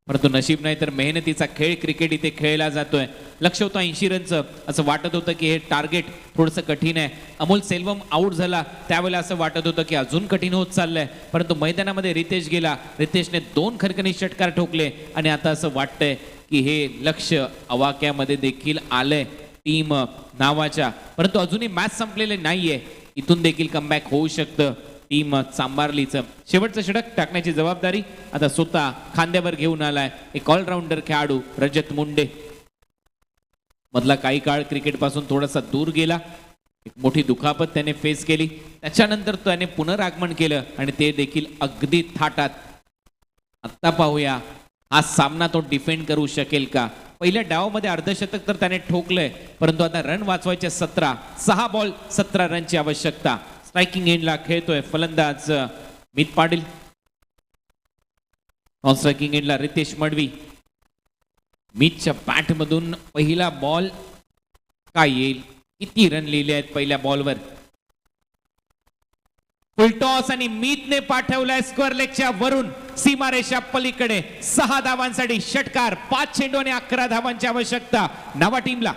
S3: परंतु नशीब नाही तर मेहनतीचा खेळ क्रिकेट इथे खेळला जातोय. लक्ष होतं 80 रनचं. असं वाटत होतं की हे टार्गेट थोडंसं कठीण आहे. अमोल सेल्वम आउट झाला त्यावेळेला असं वाटत होतं की अजून कठीण होत चाललंय, परंतु मैदानामध्ये रितेश गेला. रितेशने 2 खणखणीत षटकार ठोकले आणि आता असं वाटतंय की हे लक्ष आवाक्यामध्ये देखील आलंय टीम नावाच्या. परंतु अजूनही मॅच संपलेले नाहीये. इथून देखील कमबॅक होऊ शकतं टीम चांबारलीचं. शेवटचं षटक टाकण्याची जबाबदारी आता स्वतः खांद्यावर घेऊन आलाय एक ऑलराऊंडर खेळाडू रजत मुंडे. मधला काही काळ क्रिकेट पासून थोडासा दूर गेला. एक मोठी दुखापत त्याने फेस केली. त्याच्यानंतर त्याने पुनरागमन केलं आणि ते देखील अगदी थाटात. आता पाहूया हा सामना तो डिफेंड करू शकेल का. पहिल्या डावामध्ये अर्धशतक तर त्याने ठोकलंय, परंतु आता रन वाचवायचे 17. 6 बॉल 17 रनची आवश्यकता. स्ट्रायकिंग एंडला खेळतोय फलंदाज मित पाटील. नॉन स्ट्रायकिंग एंडला रितेश मडवी. मितच्या बॅट मधून पहिला बॉल काय येईल. किती रन लिहिले आहेत पहिल्या बॉलवर. फुलटॉस आणि मीतने पाठवलाय स्क्वेअर लेगच्या वरून सीमारेषा पलीकडे 6 धावांसाठी षटकार. 5 चेंडू आणि 11 धावांची आवश्यकता नावा टीमला.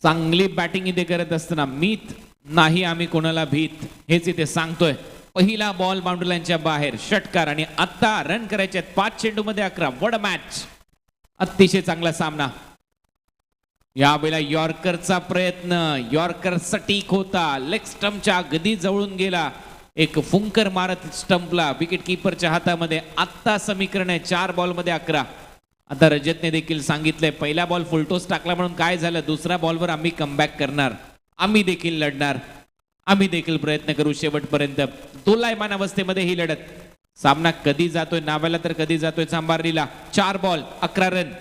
S3: चांगली बॅटिंग इथे करत असताना मीत नाही आम्ही कोणाला भीत हेच इथे सांगतोय. पहिला बॉल बाउंड्री लाईनच्या बाहेर षटकार आणि आता रन करायचे आहेत. 5 चेंडू मध्ये 11. वड मॅच, अतिशय चांगला सामना. यावेळेला यॉर्करचा प्रयत्न, यॉर्कर सटीक होता, लेग स्टंपच्या अगदी जवळून गेला, एक फुंकर मारत स्टंपला विकेट किपरच्या हातामध्ये. आता समीकरण आहे 4 बॉल मध्ये 11. आता रजतने देखील सांगितलंय पहिला बॉल फुलटोस टाकला म्हणून काय झालं, दुसऱ्या बॉलवर आम्ही कमबॅक करणार, आम्ही देखील लढणार, आम्ही देखील प्रयत्न करू शेवटपर्यंत. दोलायमान अवस्थेमध्ये ही लढत. सामना कधी जातोय नाव्याला तर कधी जातोय चांबारलीला. 4 बॉल 11 रन.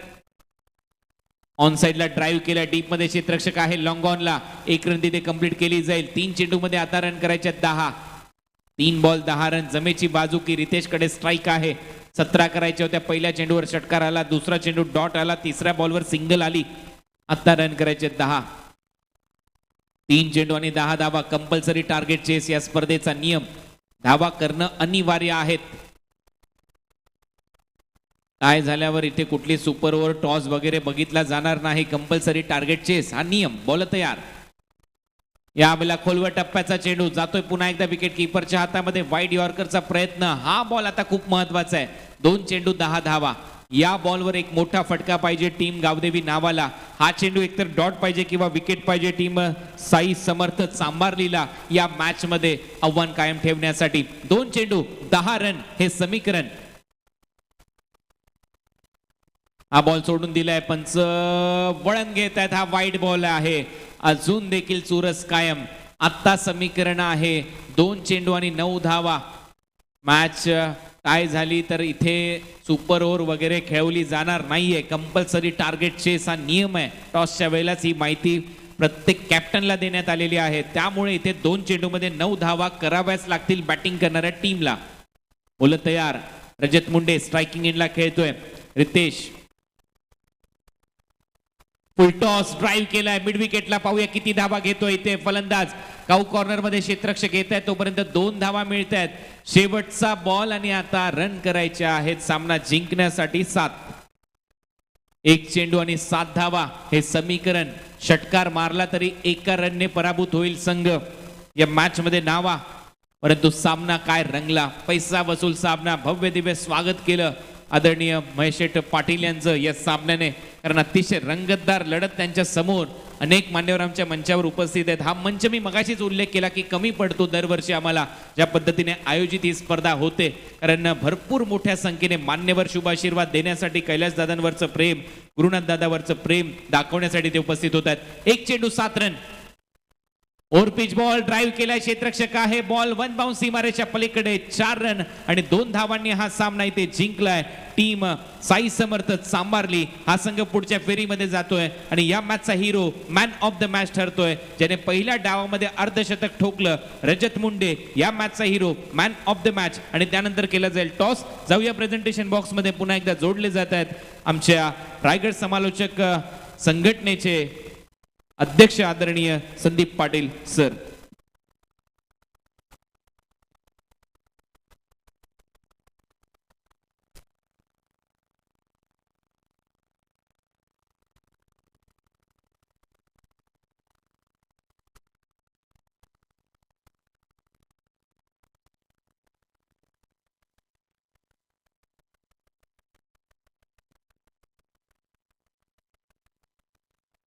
S3: ऑन साइडला ड्राईव्ह केला, डीप मध्ये क्षेत्ररक्षक आहे लॉंग ऑनला. 1 रन तिथे कंप्लीट केली जाईल. 3 चेंडू मध्ये आता रन करायचे 10. 3 बॉल 10 रन. जमेची बाजू की रितेशकडे स्ट्राईक आहे. 17 करायच्या होत्या. पहिल्या चेंडूवर षटकार आला, दुसरा चेंडू डॉट आला, तिसऱ्या बॉलवर सिंगल आली. आता रन करायचे 10. 3 चेंडू आणि 10 धावा. कंपल्सरी टार्गेट चेस या स्पर्धेचा नियम. धावा करणं अनिवार्य आहेत. काय झाल्यावर इथे कुठली सुपर ओव्हर टॉस वगैरे बघितला जाणार नाही. कंपल्सरी टार्गेट चेस हा नियम. बॉल तयार. यावेळेला खोलवर टप्प्याचा चेंडू जातोय पुन्हा एकदा विकेट किपरच्या हातामध्ये. वाईड यॉर्करचा प्रयत्न. हा बॉल आता खूप महत्वाचा आहे. 2 चेंडू 10 धावा. या बॉलवर एक मोठा फटका पाहिजे टीम गावदेवी नावाला. हा चेंडू एकतर डॉट पाहिजे किंवा विकेट पाहिजे टीम साई समर्थ चांबारलीला या मॅच मध्ये आव्हान कायम ठेवण्यासाठी. 2 चेंडू 10 रन हे समीकरण. हा बॉल सोडून दिलाय, पंच वळण घेत आहेत. हा वाईड बॉल आहे. अजून देखील चुरस कायम. आता समीकरण आहे 2 चेंडू आणि 9 धावा. मॅच काय झाली तर इथे सुपर ओव्हर वगैरे खेळवली जाणार नाहीये. कंपल्सरी टार्गेट चेस हा नियम आहे. टॉसच्या वेळेलाच ही माहिती प्रत्येक कॅप्टनला देण्यात आलेली आहे. त्यामुळे इथे 2 चेंडूमध्ये 9 धावा कराव्याच लागतील बॅटिंग करणाऱ्या टीमला. बोलत तयार. रजत मुंडे स्ट्रायकिंग एंडला खेळतोय. रितेश फुल टॉस ड्राईव्ह केलाय मिड विकेटला. पाहूया किती धावा घेतोय इथे फलंदाज. काऊ कॉर्नर मध्ये क्षेत्ररक्षक येत आहेत तोपर्यंत 2 धावा मिळत आहेत. शेवटचा बॉल आणि आता रन करायचे आहेत सामना जिंकण्यासाठी 7. 1 चेंडू आणि 7 धावा हे समीकरण. षटकार मारला तरी 1 रनने पराभूत होईल संघ या मॅच मध्ये नावा. परंतु सामना काय रंगला. पैसा वसूल सामना. भव्य दिव्य स्वागत केलं आदरणीय महेश पाटील यांचं या सामन्याने. कारण अतिशय रंगतदार लढत त्यांच्या समोर. अनेक मान्यवर आमच्या मंचावर उपस्थित आहेत. हा मंच मी मगाशीच उल्लेख केला की कमी पडतो दरवर्षी आम्हाला ज्या पद्धतीने आयोजित ही स्पर्धा होते. कारण भरपूर मोठ्या संख्येने मान्यवर शुभ आशीर्वाद देण्यासाठी, कैलास दादांवरचं प्रेम, गुरुनाथ दादावरचं प्रेम दाखवण्यासाठी ते उपस्थित होत आहेत. 1 चेंडू 7 run. Over pitch ball drive केलाय क्षेत्ररक्षक आहे. बॉल 1 बाउन्स सीमारेच्या पलीकडे. 4 रन आणि 2 धावांनी हा सामना इथे जिंकलाय टीम साई समर्थ चांबारली. हा संघ पुढच्या फेरीमध्ये जातोय आणि या मॅचचा hero man of the match ठरतोय. ज्याने पहिल्या डावामध्ये अर्धशतक ठोकलं. रजत मुंडे या मॅचचा hero, man of the match. आणि त्यानंतर केलं जाईल टॉस. जाऊया प्रेझेंटेशन बॉक्स मध्ये. पुन्हा एकदा जोडले जात आहेत आमच्या रायगड समालोचक संघटनेचे अध्यक्ष आदरणीय संदीप पाटील सर.